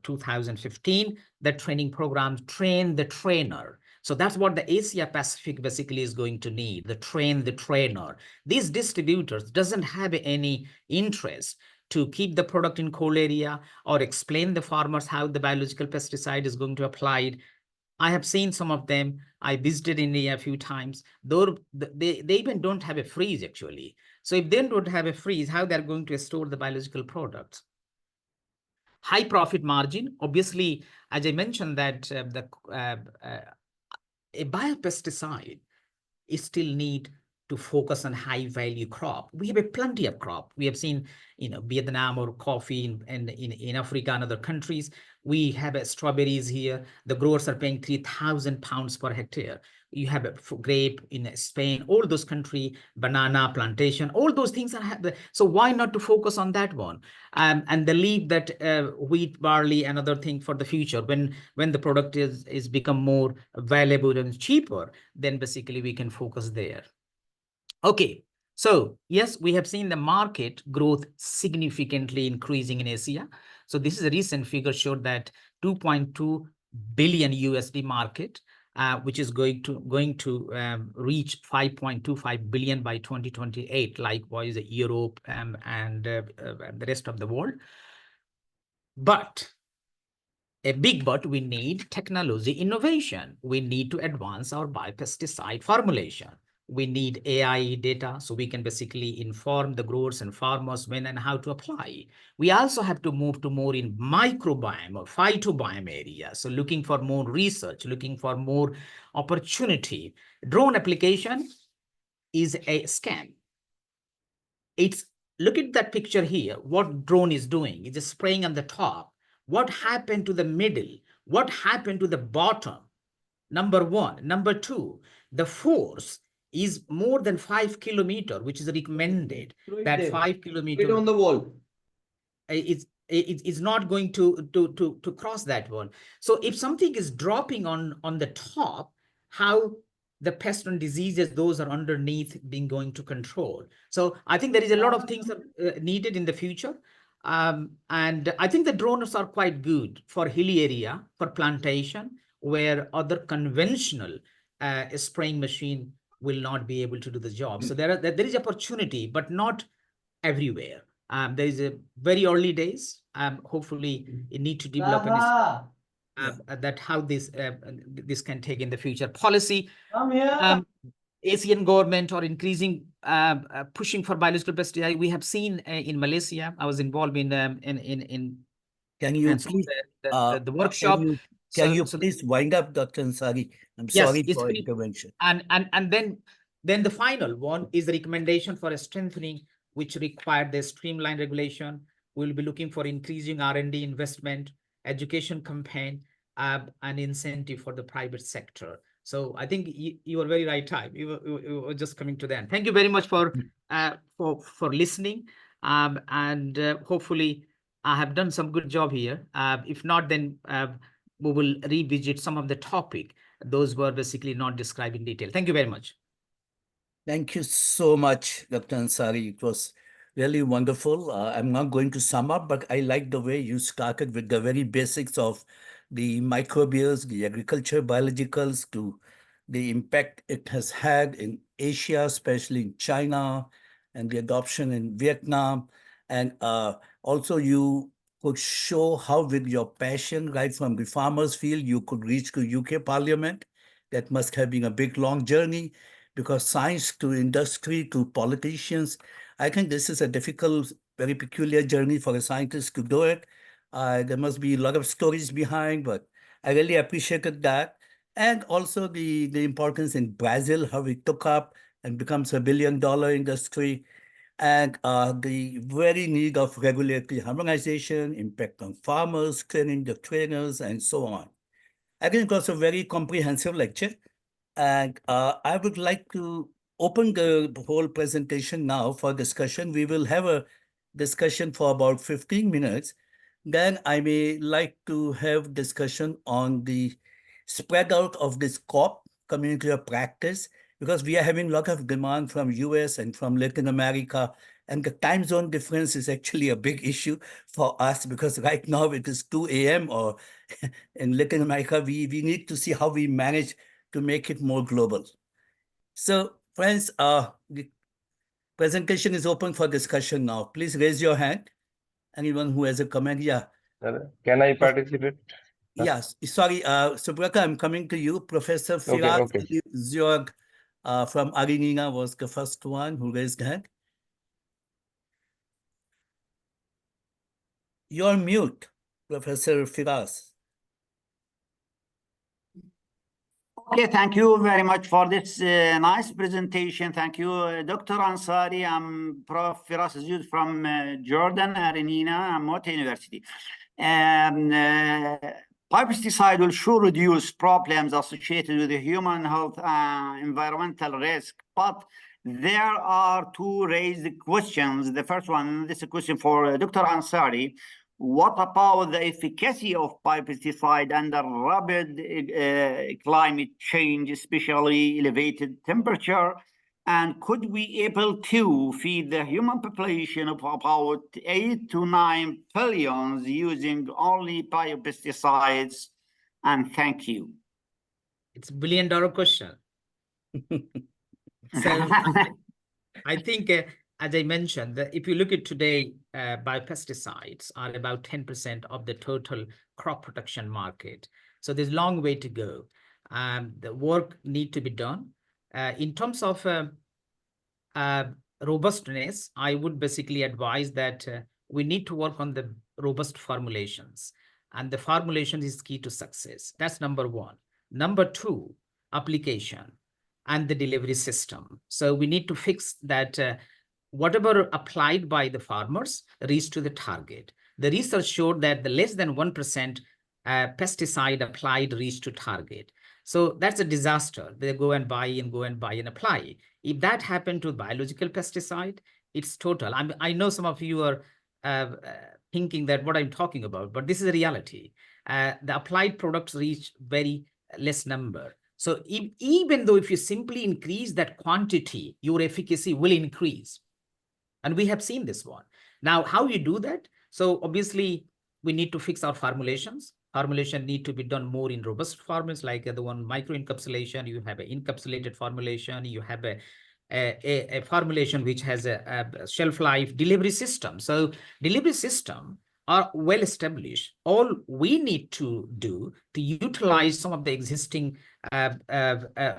2015. That training program, train the trainer. So that's what the Asia Pacific basically is going to need, the train the trainer. These distributors doesn't have any interest to keep the product in cold area or explain the farmers how the biological pesticide is going to apply. I have seen some of them. I visited India a few times. Though they even don't have a freeze actually. So if they don't have a freeze, how they're going to store the biological products? High profit margin. Obviously, as I mentioned, that a biopesticide is still need to focus on high value crop. We have a plenty of crop. We have seen, Vietnam or coffee in Africa and other countries. We have strawberries here. The growers are paying 3,000 pounds per hectare. You have a grape in Spain, all those countries, banana plantation, all those things are. So why not to focus on that one? And they leave that wheat, barley, and other thing for the future. When the product is become more valuable and cheaper, then basically we can focus there. Okay, so yes, we have seen the market growth significantly increasing in Asia. So this is a recent figure showed that 2.2 billion USD market, which is going to reach 5.25 billion by 2028, likewise Europe and the rest of the world. But we need technology innovation. We need to advance our biopesticide formulation. We need AI data so we can basically inform the growers and farmers when and how to apply. We also have to move to more in microbiome or phytobiome area. So looking for more research, looking for more opportunity. Drone application is a scam. Look at that picture here. What drone is doing? It's just spraying on the top. What happened to the middle? What happened to the bottom? Number one. Number two, the force is more than 5 kilometers, which is recommended. That 5 kilometers on the wall. It's not going to cross that one. So if something is dropping on the top, how the pest and diseases, those are underneath being going to control. So I think there is a lot of things that needed in the future. And I think the drones are quite good for hilly area, for plantation, where other conventional spraying machine will not be able to do the job. So there is opportunity, but not everywhere. There is a very early days. Hopefully, it need to develop that how this can take in the future. Policy. Asian government are increasing, pushing for biological pesticide. We have seen in Malaysia. I was involved in. Can you please the workshop? Can you please wind up, Dr. Ansari? I'm Yes, sorry for intervention. And then the final one is the recommendation for a strengthening, which required the streamlined regulation. We'll be looking for increasing R&D investment, education campaign, and incentive for the private sector. So I think you are very right time. You were just coming to the end. Thank you very much for listening. And hopefully I have done some good job here. If not, then we will revisit some of the topic. Those were basically not described in detail. Thank you very much. Thank you so much, Dr. Ansari. It was really wonderful. I'm not going to sum up, but I like the way you started with the very basics of the microbials, the agriculture biologicals, to the impact it has had in Asia, especially in China, and the adoption in Vietnam. And also you could show how with your passion, right from the farmers field, you could reach to UK Parliament. That must have been a big, long journey, because science to industry to politicians, I think this is a difficult, very peculiar journey for a scientist to do it. There must be a lot of stories behind, but I really appreciated that. And also the importance in Brazil, how it took up and becomes $1 billion industry, and the very need of regulatory harmonization, impact on farmers, training the trainers, and so on. I think it was a very comprehensive lecture. And I would like to open the whole presentation now for discussion. We will have a discussion for about 15 minutes. Then I may like to have discussion on the spread out of this COP, community of practice, because we are having a lot of demand from US and from Latin America. And the time zone difference is actually a big issue for us, because right now it is 2 a.m. or in Latin America, we need to see how we manage to make it more global. So friends, the presentation is open for discussion now. Please raise your hand. Anyone who has a comment? Yeah. Can I participate? Yes. Sorry, Subrata, I'm coming to you. Professor Firas Ziorg from Argentina was the first one who raised hand. You're mute, Professor Firas. Okay, thank you very much for this nice presentation. Thank you, Dr. Ansari. I'm Prof. Firas Aziz from Jordan, Arenina, Mota University. Biopesticide will sure reduce problems associated with the human health and environmental risk, but there are two raised questions. The first one, this is a question for Dr. Ansari. What about the efficacy of biopesticide under rapid climate change, especially elevated temperature? And could we able to feed the human population of about 8 to 9 billions using only biopesticides? And thank you. It's a $1 billion question. So I think, as I mentioned, if you look at today, biopesticides are about 10% of the total crop protection market. So there's a long way to go. The work need to be done. In terms of robustness, I would basically advise that we need to work on the robust formulations. And the formulation is key to success. That's number one. Number two, application and the delivery system. So we need to fix that whatever applied by the farmers reach to the target. The research showed that the less than 1% pesticide applied reach to target. So that's a disaster. They go and buy and apply. If that happened to biological pesticide, it's total. I know some of you are thinking that what I'm talking about, but this is a reality. The applied products reach very less number. So even though if you simply increase that quantity, your efficacy will increase. And we have seen this one. Now, how you do that? So obviously, we need to fix our formulations. Formulation need to be done more in robust formats, like the one microencapsulation. You have an encapsulated formulation. You have a formulation which has a shelf life delivery system. So delivery system are well established. All we need to do to utilize some of the existing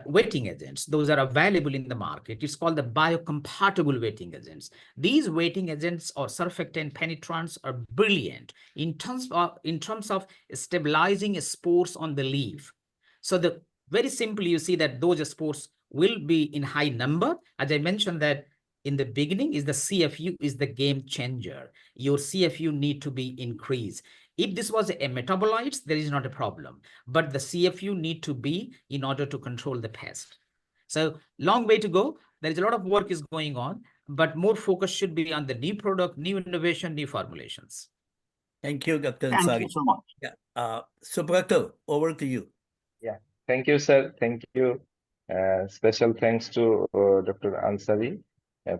wetting agents. Those are available in the market. It's called the biocompatible wetting agents. These wetting agents or surfactant penetrants are brilliant in terms of stabilizing spores on the leaf. So the very simply, you see that those spores will be in high number. As I mentioned that in the beginning, is the CFU is the game changer. Your CFU need to be increased. If this was a metabolites, there is not a problem. But the CFU need to be in order to control the pest. So long way to go. There is a lot of work is going on, but more focus should be on the new product, new innovation, new formulations. Thank you, Dr. Thank Ansari. you so much. Yeah. Subrata, over to you. Yeah, thank you, sir. Thank you. Special thanks to Dr. Ansari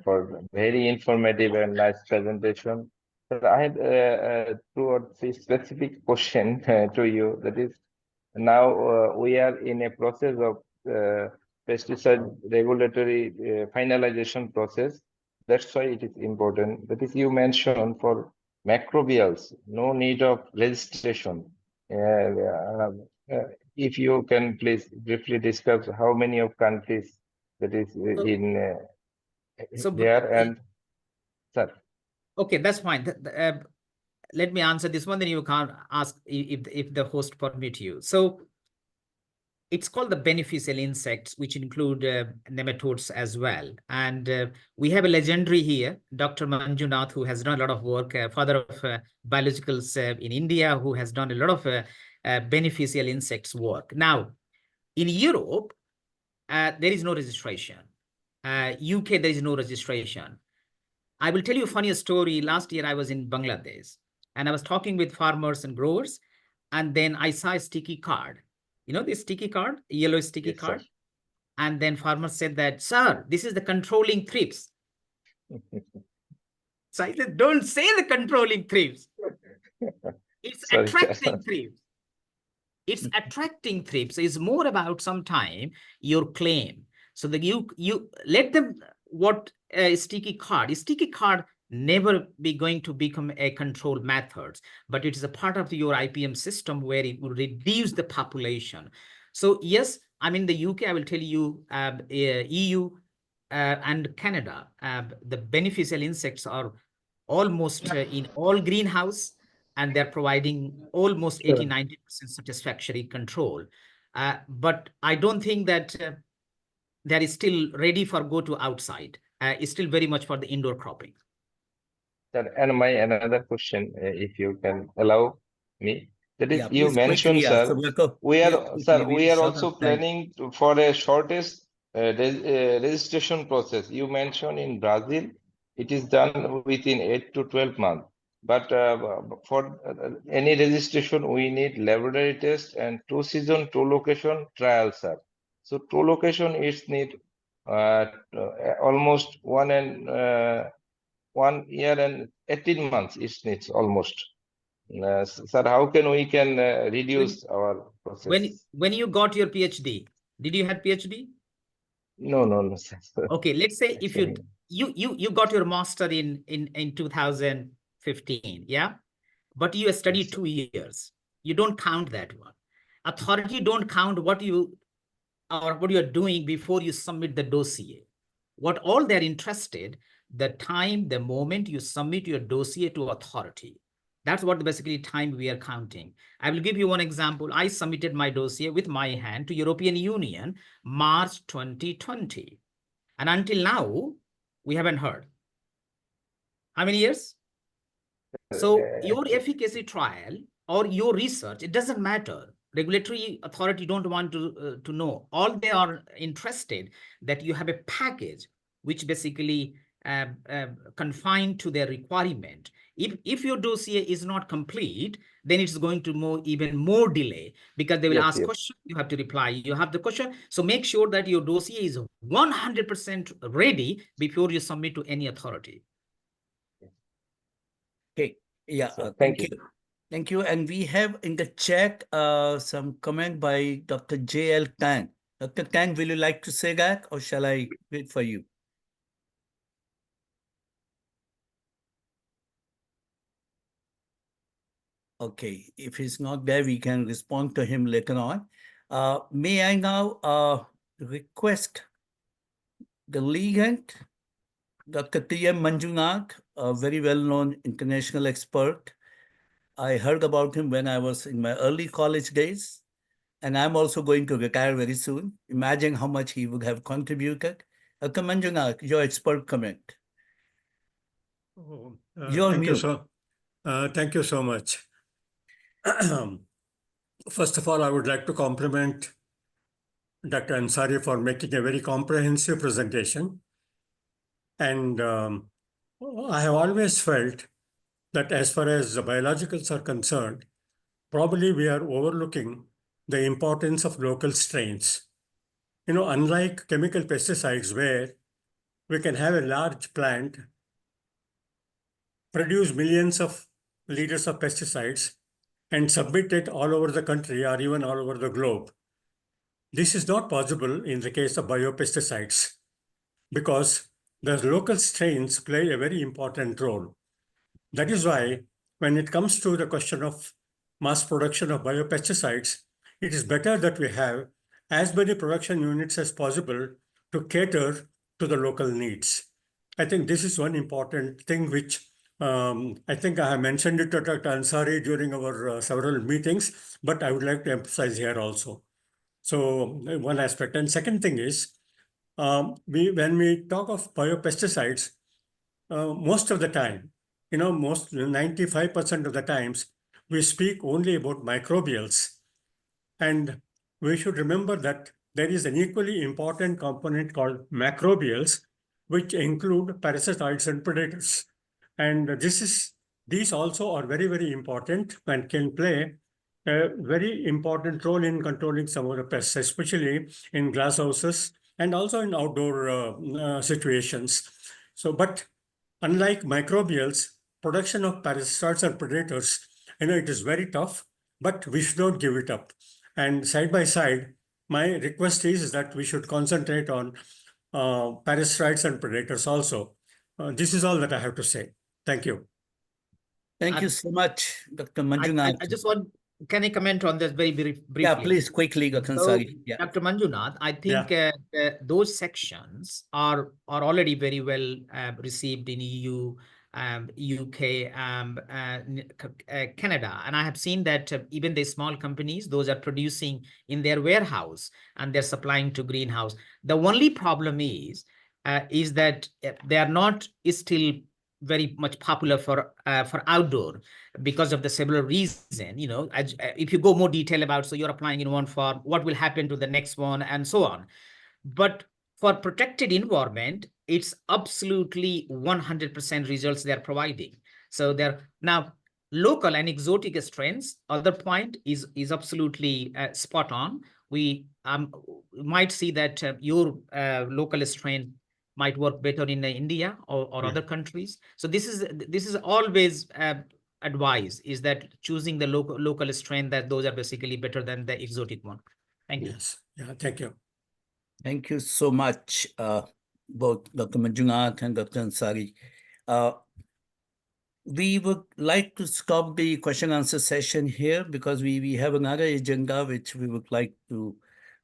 for very informative and nice presentation. So I have 2 or 3 specific questions to you. That is, now we are in a process of pesticide regulatory finalization process. That's why it is important. That is, you mentioned for microbials, no need of registration. If you can please briefly discuss how many of countries that is in there and sir. Okay, that's fine. Let me answer this one, then you can't ask if the host permit you. So it's called the beneficial insects, which include nematodes as well. And we have a legendary here, Dr. Manjunath, who has done a lot of work, father of biologicals in India, who has done a lot of beneficial insects work. Now, in Europe, there is no registration. UK, there is no registration. I will tell you a funny story. Last year, I was in Bangladesh, and I was talking with farmers and growers, and then I saw a sticky card. You know this sticky card, yellow sticky card? Sir. And then farmers said that, sir, this is the controlling thrips. So I said, don't say the controlling thrips. It's Sorry, attracting thrips. It's attracting thrips. It's more about sometime your claim. So that you let them what a sticky card never be going to become a control method, but it is a part of your IPM system where it will reduce the population. So yes, I'm in the UK. I will tell you EU and Canada. The beneficial insects are almost in all greenhouse, and they're providing almost 80-90% satisfactory control. But I don't think that that is still ready for go to outside. It's still very much for the indoor cropping. Sir, and my another question, if you can allow me, that is, Yeah, you please quickly. mentioned, Yeah, sir, so we'll go. we Please are, quickly, sir, we we are short also of time. planning for a shortest registration process. You mentioned in Brazil, it is done within 8 to 12 months. But for any registration, we need laboratory test and 2-season, 2-location trial, sir. So 2-location is need almost 1 year and 18 months. It needs almost. Sir, how can we reduce our process? When you got your PhD, did you have PhD? No, sir. Okay, let's say if Actually, you got your master in 2015, yeah, but you studied yes, 2 years. You don't count that one. Authority don't count what you are doing before you submit the dossier. What all they're interested, the time, the moment you submit your dossier to authority. That's what basically time we are counting. I will give you one example. I submitted my dossier with my hand to European Union, March 2020. And until now, we haven't heard. How many years? So your efficacy trial or your research, it doesn't matter. Regulatory authority don't want to know. All they are interested that you have a package which basically confined to their requirement. If your dossier is not complete, then it's going to even more delay, because they will ask questions, you have to reply, you have the question. So make sure that your dossier is 100% ready before you submit to any authority. Okay. Yeah. So, Thank you. Thank you. And we have in the chat some comment by Dr. J.L. Tang. Dr. Tang, will you like to say that, or shall I wait for you? Okay, if he's not there, we can respond to him later on. May I now request the lieutenant, Dr. T.M. Manjunath, a very well-known international expert. I heard about him when I was in my early college days, and I'm also going to retire very soon. Imagine how much he would have contributed. Dr. Manjunath, your expert comment. Thank you so much. First of all, I would like to compliment Dr. Ansari for making a very comprehensive presentation. And I have always felt that as far as the biologicals are concerned, probably we are overlooking the importance of local strains. You know, unlike chemical pesticides where we can have a large plant produce millions of liters of pesticides and submit it all over the country or even all over the globe. This is not possible in the case of biopesticides because the local strains play a very important role. That is why when it comes to the question of mass production of biopesticides, it is better that we have as many production units as possible to cater to the local needs. I think this is one important thing which I think I have mentioned it to Dr. Ansari during our several meetings, but I would like to emphasize here also. So one aspect. And second thing is, when we talk of biopesticides, most of the time, you know, 95% of the times, we speak only about microbials. And we should remember that there is an equally important component called macrobials, which include parasitoids and predators. And these also are very, very important and can play a very important role in controlling some of the pests, especially in glasshouses and also in outdoor situations. So, but unlike microbials, production of parasitoids and predators, you know, it is very tough, but we should not give it up. And side by side, my request is that we should concentrate on parasitoids and predators also. This is all that I have to say. Thank you. Thank you so much, Dr. Manjunath. I just want, can I comment on this very briefly? Yeah, please, quickly, Dr. Ansari. Yeah. Dr. Manjunath, I think those sections are already very well received in EU UK, Canada. And I have seen that even the small companies, those are producing in their warehouse and they're supplying to greenhouse. The only problem is that they are not still very much popular for outdoor because of the several reason. You know, if you go more detail about, so you're applying in one farm, what will happen to the next one, and so on. But for protected environment, it's absolutely 100% results they're providing. So they're now local and exotic strains. Other point is absolutely spot on. We might see that your local strain might work better in India or other countries. So this is always advice, is that choosing the local strain, that those are basically better than the exotic one. Thank you. Yes. Yeah. Thank you. Thank you so much, both Dr. Manjunath and Dr. Ansari. We would like to stop the question answer session here because we have another agenda which we would like to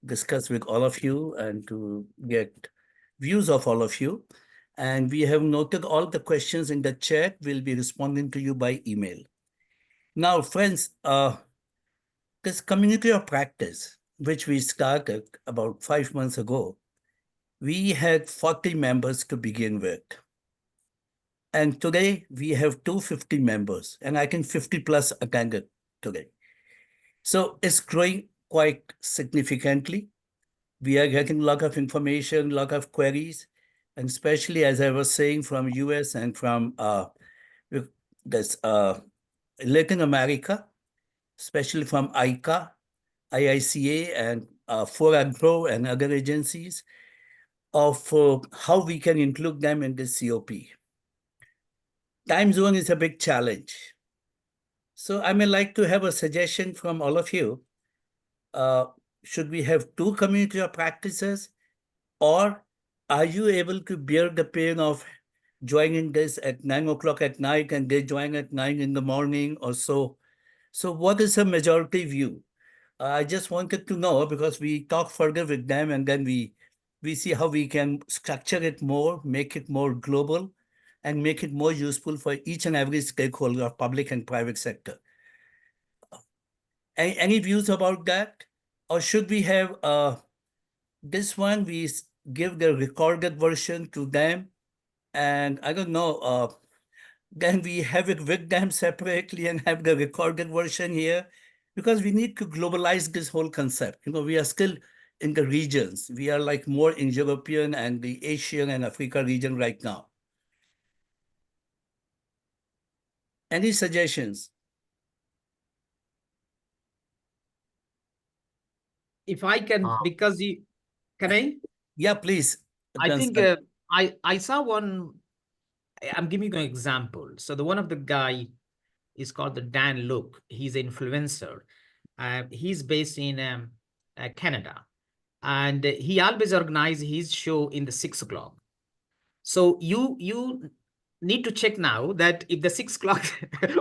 discuss with all of you and to get views of all of you. And we have noted all the questions in the chat. We'll be responding to you by email. Now, friends, this community of practice, which we started about 5 months ago, we had 40 members to begin with. And today we have 250 members, and I think 50 plus attended today. So it's growing quite significantly. We are getting a lot of information, a lot of queries, and especially, as I was saying, from US and from Latin America, especially from ICA, IICA, and FORAGRO and other agencies, of how we can include them in this COP. Time zone is a big challenge. So I may like to have a suggestion from all of you. Should we have 2 community of practices, or are you able to bear the pain of joining this at 9 o'clock at night and they join at 9 in the morning or so? So what is the majority view? I just wanted to know, because we talk further with them and then we see how we can structure it more, make it more global, and make it more useful for each and every stakeholder of public and private sector. Any views about that? Or should we have this one, we give the recorded version to them, and I don't know, then we have it with them separately and have the recorded version here, because we need to globalize this whole concept. You know, we are still in the regions. We are like more in European and the Asian and Africa region right now. Any suggestions? If I can, because you, can I? Yeah, please. I think I saw one, I'm giving you an example. So the one of the guy is called the Dan Luke. He's an influencer. He's based in Canada. And he always organizes his show in the 6 o'clock. So you need to check now that if the 6 o'clock,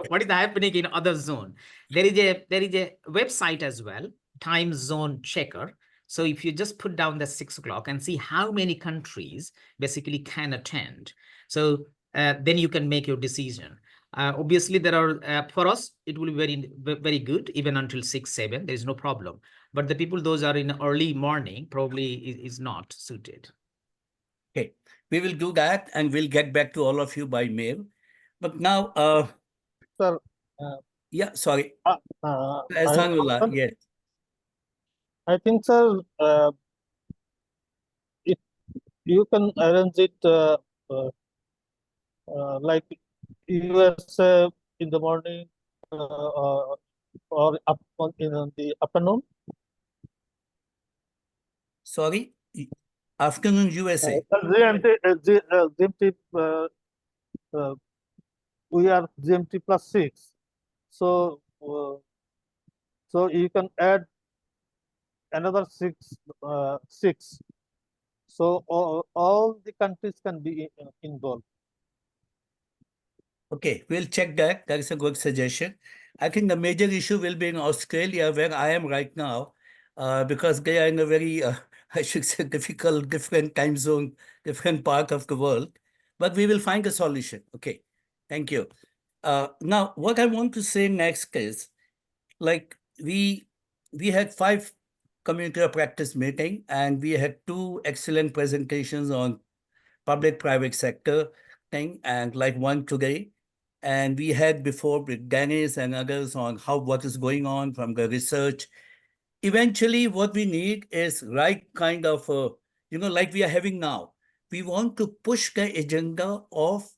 what is happening in other zone? There is a website as well, time zone checker. So if you just put down the 6 o'clock and see how many countries basically can attend, so then you can make your decision. Obviously, there are for us it will be very good even until 6, 7. There is no problem. But the people those are in early morning probably is not suited. Okay, we will do that and we'll get back to all of you by mail. But now, Sir. Yeah, sorry. Ahsanullah, yes. I think, sir, if you can arrange it like USA in the morning or up in the afternoon. Sorry, afternoon USA. GMT, we are GMT plus 6. So, so you can add another 6. So all the countries can be involved. Okay, we'll check that. That is a good suggestion. I think the major issue will be in Australia, where I am right now, because they are in a very, I should say, difficult, different time zone, different part of the world. But we will find a solution. Okay. Thank you. Now, what I want to say next is, like we had 5 community of practice meeting, and we had 2 excellent presentations on public-private sector thing, and like one today. And we had before with Dennis and others on what is going on from the research. Eventually, what we need is right kind of, like we are having now. We want to push the agenda of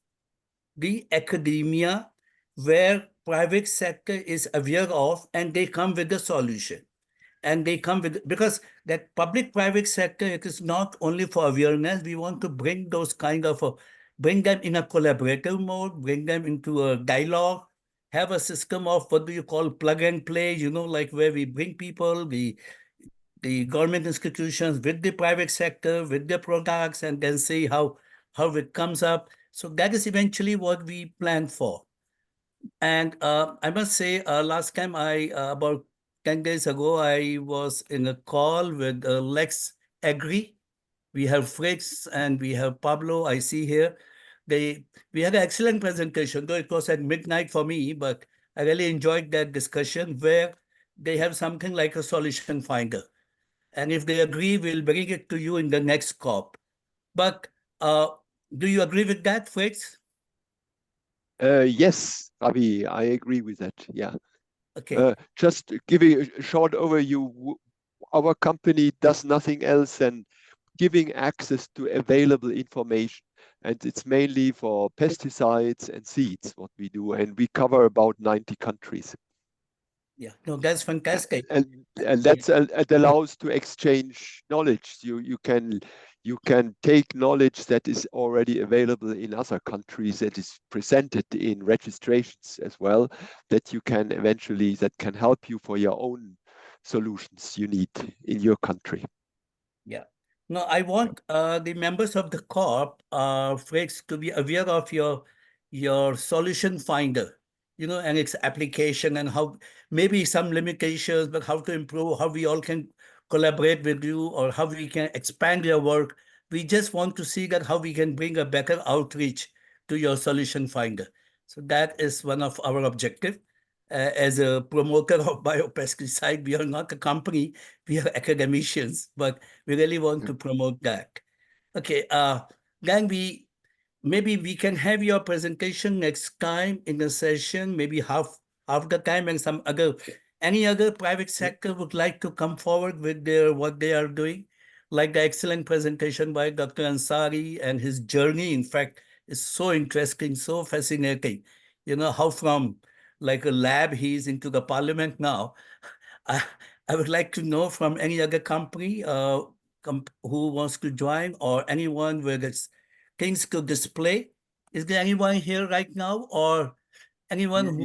the academia where private sector is aware of, and they come with the solution. And they come with, because that public-private sector, it is not only for awareness. We want to bring those kind of, bring them in a collaborative mode, bring them into a dialogue, have a system of what do you call plug and play, like where we bring people, the government institutions with the private sector, with their products, and then see how it comes up. So that is eventually what we plan for. And I must say, last time about 10 days ago, I was in a call with Lex Agri. We have Fritz and we have Pablo, I see here. We had an excellent presentation, though it was at midnight for me, but I really enjoyed that discussion where they have something like a solution finder. And if they agree, we'll bring it to you in the next COP. But do you agree with that, Fritz? Yes, Ravi, I agree with that. Yeah. Okay. Just giving a short overview, our company does nothing else than giving access to available information. And it's mainly for pesticides and seeds, what we do. And we cover about 90 countries. Yeah, no, that's fantastic. And it allows to exchange knowledge. You can take knowledge that is already available in other countries that is presented in registrations as well, that you can eventually, that can help you for your own solutions you need in your country. Yeah. No, I want the members of the COP, Fritz, to be aware of your solution finder, and its application and how maybe some limitations, but how to improve, how we all can collaborate with you, or how we can expand your work. We just want to see that how we can bring a better outreach to your solution finder. So that is one of our objectives. As a promoter of biopesticide, we are not a company, we are academicians, but we really want to promote that. Okay, then maybe we can have your presentation next time in the session, maybe half the time, and any other private sector would like to come forward with what they are doing, like the excellent presentation by Dr. Ansari and his journey, in fact, is so interesting, so fascinating. How from like a lab, he's into the parliament now. I would like to know from any other company who wants to join, or anyone where there's things to display. Is there anyone here right now, or anyone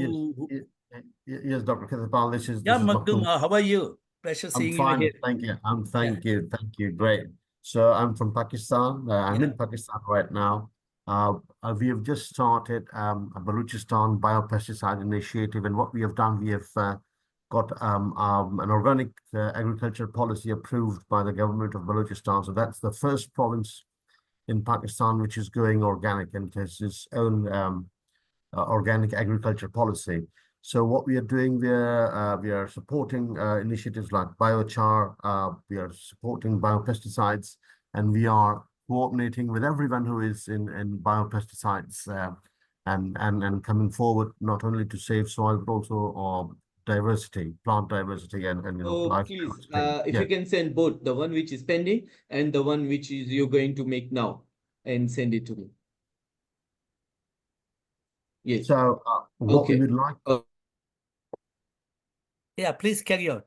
Yes, Dr. Kithapal, this is Makdum, how are you? Pleasure seeing you here. Thank you. Thank you. Great. So I'm from Pakistan. I'm in Pakistan right now. We have just started a Balochistan biopesticide initiative, and what we have done, we have got an organic agriculture policy approved by the government of Balochistan. So that's the first province in Pakistan which is going organic and has its own organic agriculture policy. So what we are doing there, we are supporting initiatives like biochar, we are supporting biopesticides, and we are coordinating with everyone who is in biopesticides and coming forward not only to save soil but also diversity, plant diversity, and life please, diversity. if you can send both, the one which is pending and the one which is you're going to make now, and send it to me. Yes. So what we would like. Yeah, please carry on.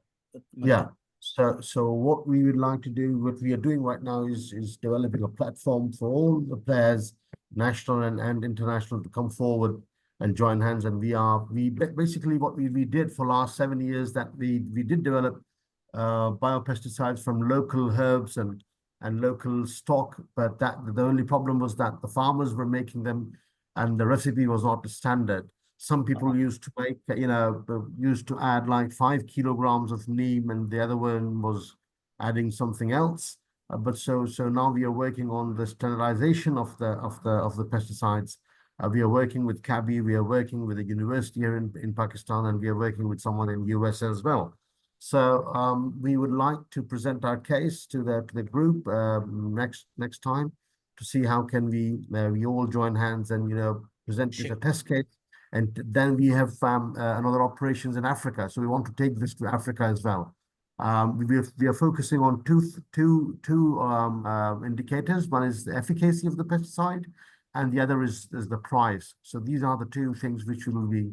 Yeah. So what we would like to do, what we are doing right now is developing a platform for all the players, national and international, to come forward and join hands. And we basically what we did for last 7 years, that we did develop biopesticides from local herbs and local stock, but that the only problem was that the farmers were making them and the recipe was not the standard. Some people used to make, used to add like 5 kilograms of neem, and the other one was adding something else. But so now we are working on the standardization of the pesticides, We are working with CABI, we are working with a university here in Pakistan, and we are working with someone in US as well. So we would like to present our case to the group next time to see how can we all join hands and present this a test case. And then we have another operations in Africa, so we want to take this to Africa as well. We are focusing on two indicators. One is the efficacy of the pesticide, and the other is the price. So these are the two things which will be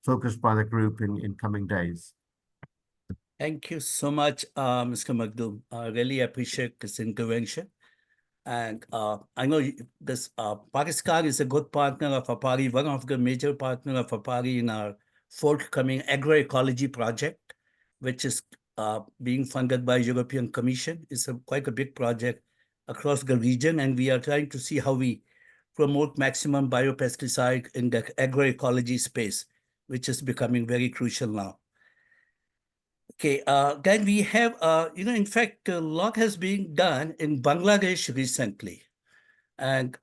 focused by the group in coming days. Thank you so much, Mr. Magdoum. I really appreciate this intervention. And I know this Pakistan is a good partner of APAARI, one of the major partners of APAARI in our forthcoming agroecology project, which is being funded by European Commission. It's quite a big project across the region, and we are trying to see how we promote maximum biopesticide in the agroecology space, which is becoming very crucial now. Okay, then we have, in fact, a lot has been done in Bangladesh recently. And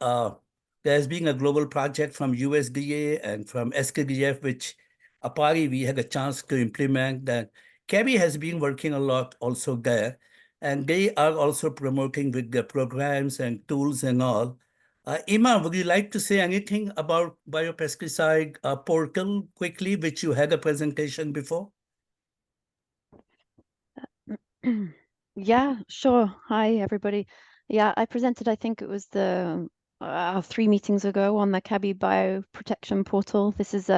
there's been a global project from USDA and from STDF, which APAARI, we had a chance to implement. That CABI has been working a lot also there. And they are also promoting with their programs and tools and all. Ima, would you like to say anything about biopesticide portal quickly, which you had a presentation before? Yeah, sure. Hi, everybody. Yeah, I presented, I think it was the 3 meetings ago on the CABI Bioprotection Portal. This is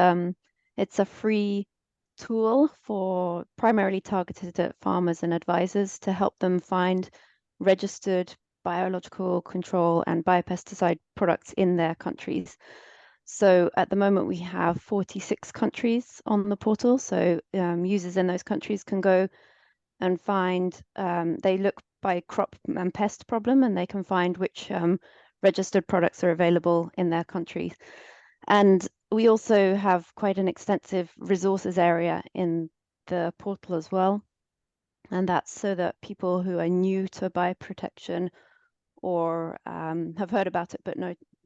it's a free tool for primarily targeted at farmers and advisors to help them find registered biological control and biopesticide products in their countries. So at the moment we have 46 countries on the portal. So users in those countries can go and find, they look by crop and pest problem, and they can find which registered products are available in their country. And we also have quite an extensive resources area in the portal as well. And that's so that people who are new to bioprotection or have heard about it but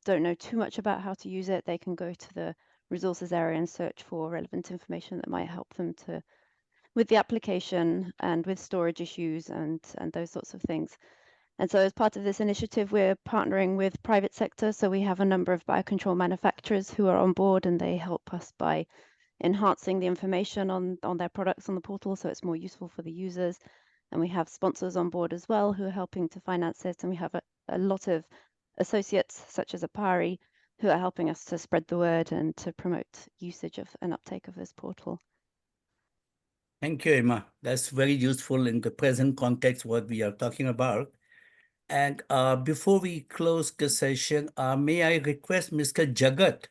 don't know too much about how to use it, they can go to the resources area and search for relevant information that might help them with the application and with storage issues and those sorts of things. And so as part of this initiative, we're partnering with private sector. So we have a number of biocontrol manufacturers who are on board, and they help us by enhancing the information on their products on the portal so it's more useful for the users. And we have sponsors on board as well who are helping to finance it. And we have a lot of associates such as APAARI who are helping us to spread the word and to promote usage of and uptake of this portal. Thank you, Emma. That's very useful in the present context, what we are talking about. And before we close the session, may I request Mr. Jagat?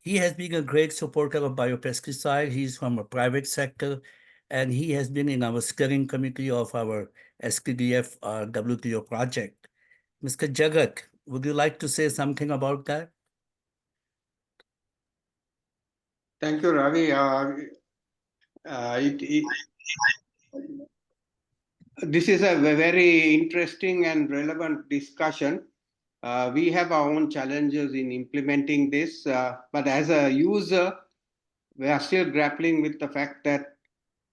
He has been a great supporter of biopesticide. He's from a private sector, and he has been in our steering committee of our STDF WTO project. Mr. Jagat, would you like to say something about that? Thank you, Ravi. This is a very interesting and relevant discussion. We have our own challenges in implementing this, but as a user, we are still grappling with the fact that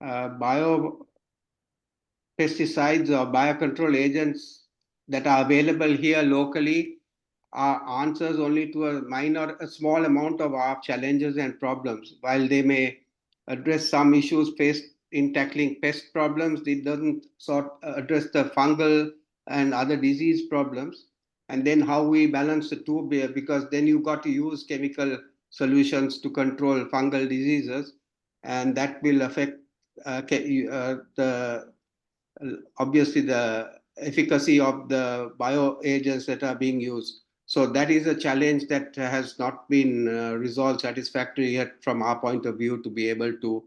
biopesticides or biocontrol agents that are available here locally are answers only to a small amount of our challenges and problems. While they may address some issues faced in tackling pest problems, it doesn't address the fungal and other disease problems. And then how we balance the two, because then you've got to use chemical solutions to control fungal diseases, and that will affect obviously the efficacy of the bioagents that are being used. So that is a challenge that has not been resolved satisfactorily yet from our point of view to be able to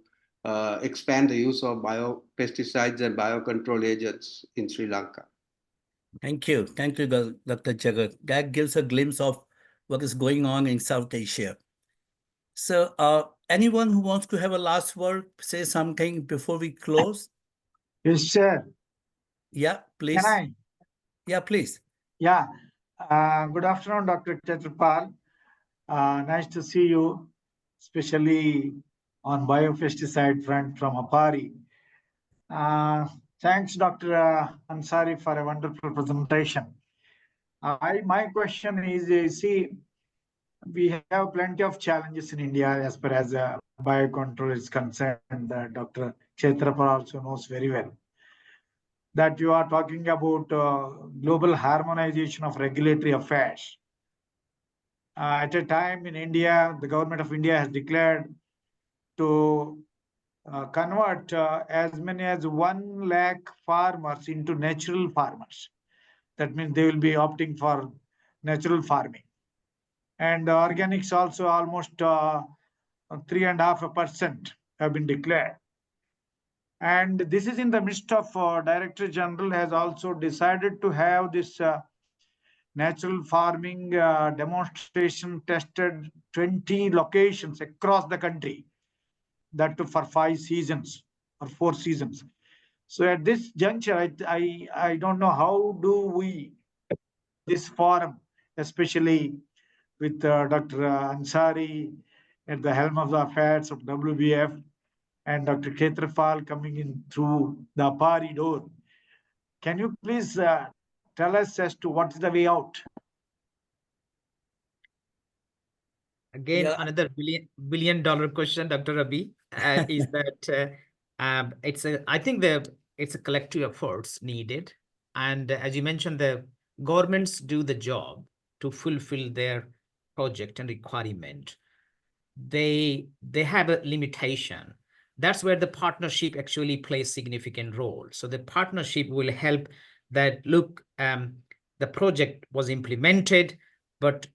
expand the use of biopesticides and biocontrol agents in Sri Lanka. Thank you. Thank you, Dr. Jagat. That gives a glimpse of what is going on in South Asia. So anyone who wants to have a last word, say something before we close? Yes, sir. Yeah, please. Can I? Yeah, please. Yeah. Good afternoon, Dr. Chetrapal. Nice to see you, especially on biopesticide front from APAARI. Thanks, Dr. Ansari, for a wonderful presentation. My question is, see, we have plenty of challenges in India as far as biocontrol is concerned. Dr. Chetrapal also knows very well that you are talking about global harmonization of regulatory affairs. At a time in India, the government of India has declared to convert as many as 1 lakh farmers into natural farmers. That means they will be opting for natural farming. And organics also almost 3.5% have been declared. And this is in the midst of Director General has also decided to have this natural farming demonstration tested 20 locations across the country, that too for 5 seasons or 4 seasons. So at this juncture, I don't know how do we, this forum, especially with Dr. Ansari at the helm of the affairs of WBF and Dr. Ketrapal coming in through the APAARI door. Can you please tell us as to what is the way out? Again, Yeah. another billion-dollar question, Dr. Rabi, is that I think it's a collective efforts needed. And as you mentioned, the governments do the job to fulfill their project and requirement. They have a limitation. That's where the partnership actually plays significant role. So the partnership will help that, look, the project was implemented, but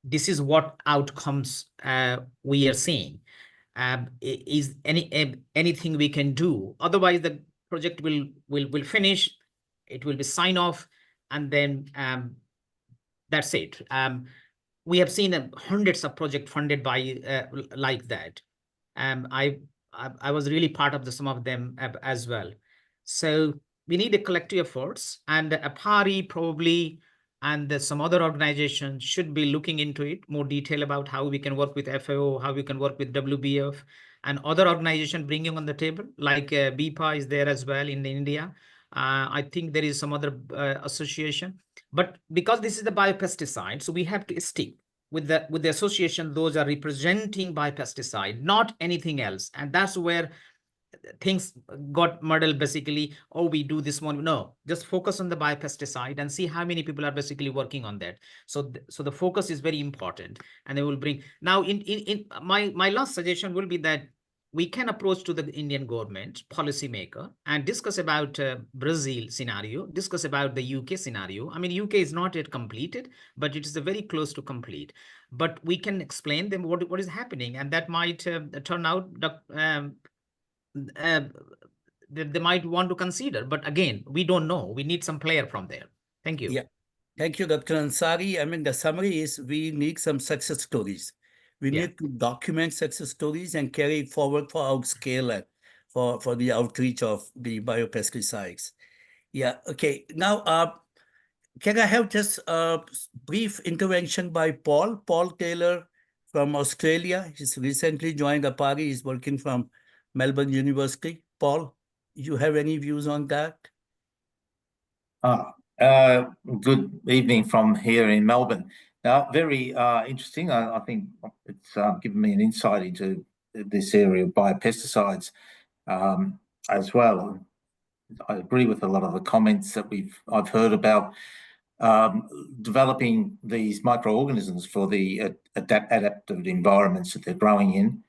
this is what outcomes we are seeing. Is anything we can do? Otherwise, the project will finish, it will be signed off, and then that's it. We have seen hundreds of projects funded by like that. I was really part of some of them as well. So we need a collective efforts, and APAARI probably and some other organizations should be looking into it more detail about how we can work with FAO, how we can work with WBF, and other organizations bringing on the table, like BIPA is there as well in India. I think there is some other association, but because this is the biopesticide, so we have to stick with the association. Those are representing biopesticide, not anything else, and that's where things got muddled basically. Oh, we do this one. No, just focus on the biopesticide and see how many people are basically working on that. So the focus is very important, and they will bring now in my last suggestion will be that we can approach to the Indian government policymaker and discuss about Brazil scenario, discuss about the UK scenario. I mean, UK is not yet completed, but it is very close to complete. But we can explain them what is happening, and that might turn out they might want to consider. But again, we don't know. We need some player from there. Thank you. Yeah. Thank you, Dr. Ansari. I mean, the summary is we need some success stories. We need to document success stories and carry it forward for our scale and for the outreach of the biopesticides. Yeah, okay. Now, can I have just a brief intervention by Paul Taylor from Australia? He's recently joined APAARI. He's working from Melbourne University. Paul, you have any views on that? Good evening from here in Melbourne. Very interesting. I think it's given me an insight into this area of biopesticides as well. I agree with a lot of the comments that I've heard about developing these microorganisms for the adaptive environments that they're growing in.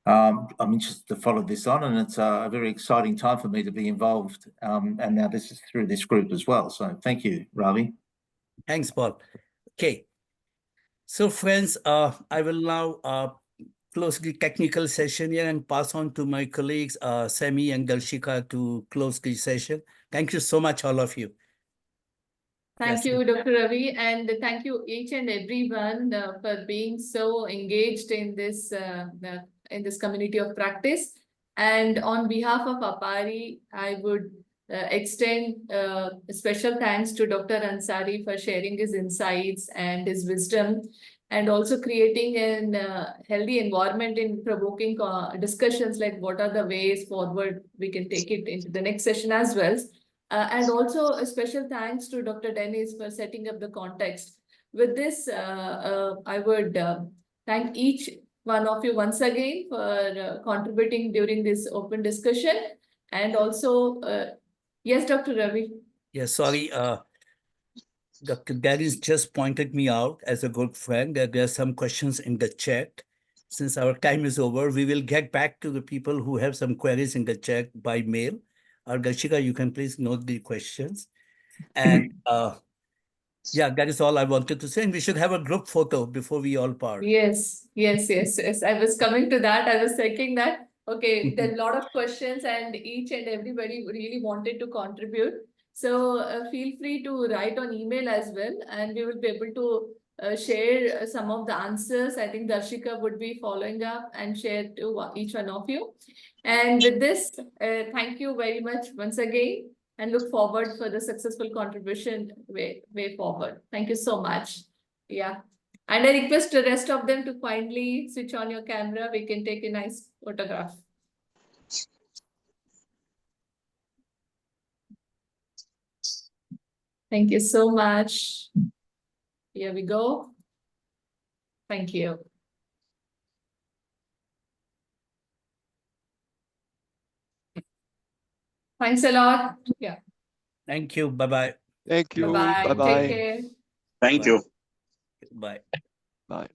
I'm interested to follow this on, and it's a very exciting time for me to be involved. And now this is through this group as well. So thank you, Ravi. Thanks, Paul. Okay. So friends, I will now close the technical session here and pass on to my colleagues, Sami and Darshika, to close the session. Thank you so much, all of you. Thank you, Dr. Ravi, and thank you each and everyone for being so engaged in this community of practice. And on behalf of APAARI, I would extend special thanks to Dr. Ansari for sharing his insights and his wisdom and also creating an healthy environment in provoking discussions like what are the ways forward we can take it into the next session as well. And also a special thanks to Dr. Dennis for setting up the context. With this, I would thank each one of you once again for contributing during this open discussion. And also, yes, Dr. Ravi. Yes, sorry. Dr. Dennis just pointed me out as a good friend that there are some questions in the chat. Since our time is over, we will get back to the people who have some queries in the chat by mail. Darshika, you can please note the questions. And yeah, that is all I wanted to say. And we should have a group photo before we all part. Yes. I was coming to that. I was thinking that, okay, there are a lot of questions and each and everybody really wanted to contribute. So feel free to write on email as well, and we will be able to share some of the answers. I think Darshika would be following up and share to each one of you. And with this, thank you very much once again, and look forward for the successful contribution way forward. Thank you so much. Yeah. And I request the rest of them to kindly switch on your camera. We can take a nice photograph. Thank you so much. Here we go. Thank you. Thanks a lot. Yeah. Thank you. Bye-bye. Thank you. Bye-bye. Bye-bye. Take care. Thank you. Bye. Bye.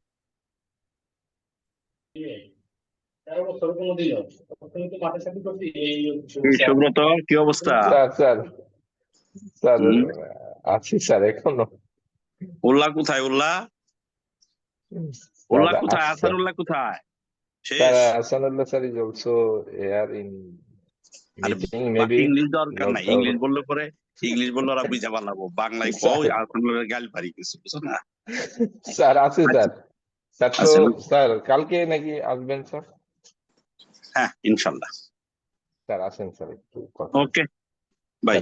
Subrata কি অবস্থা? Sir আছি sir এখনো। উল্লাহ কোথায়? উল্লাহ কোথায়? আসানুল্লাহ কোথায়? Ahsanullah sir is also here in meeting maybe. English দরকার নাই, English বললে পরে ইংলিশ বললে ওরা বুঝা পারলাম, বাংলায় কও আসানুল্লাহ গাল পারি কিছু বুঝছো না? স্যার আছে স্যার। স্যার তো স্যার কালকে নাকি আসবেন স্যার? হ্যাঁ ইনশাআল্লাহ। স্যার আসেন স্যার একটু। Okay bye.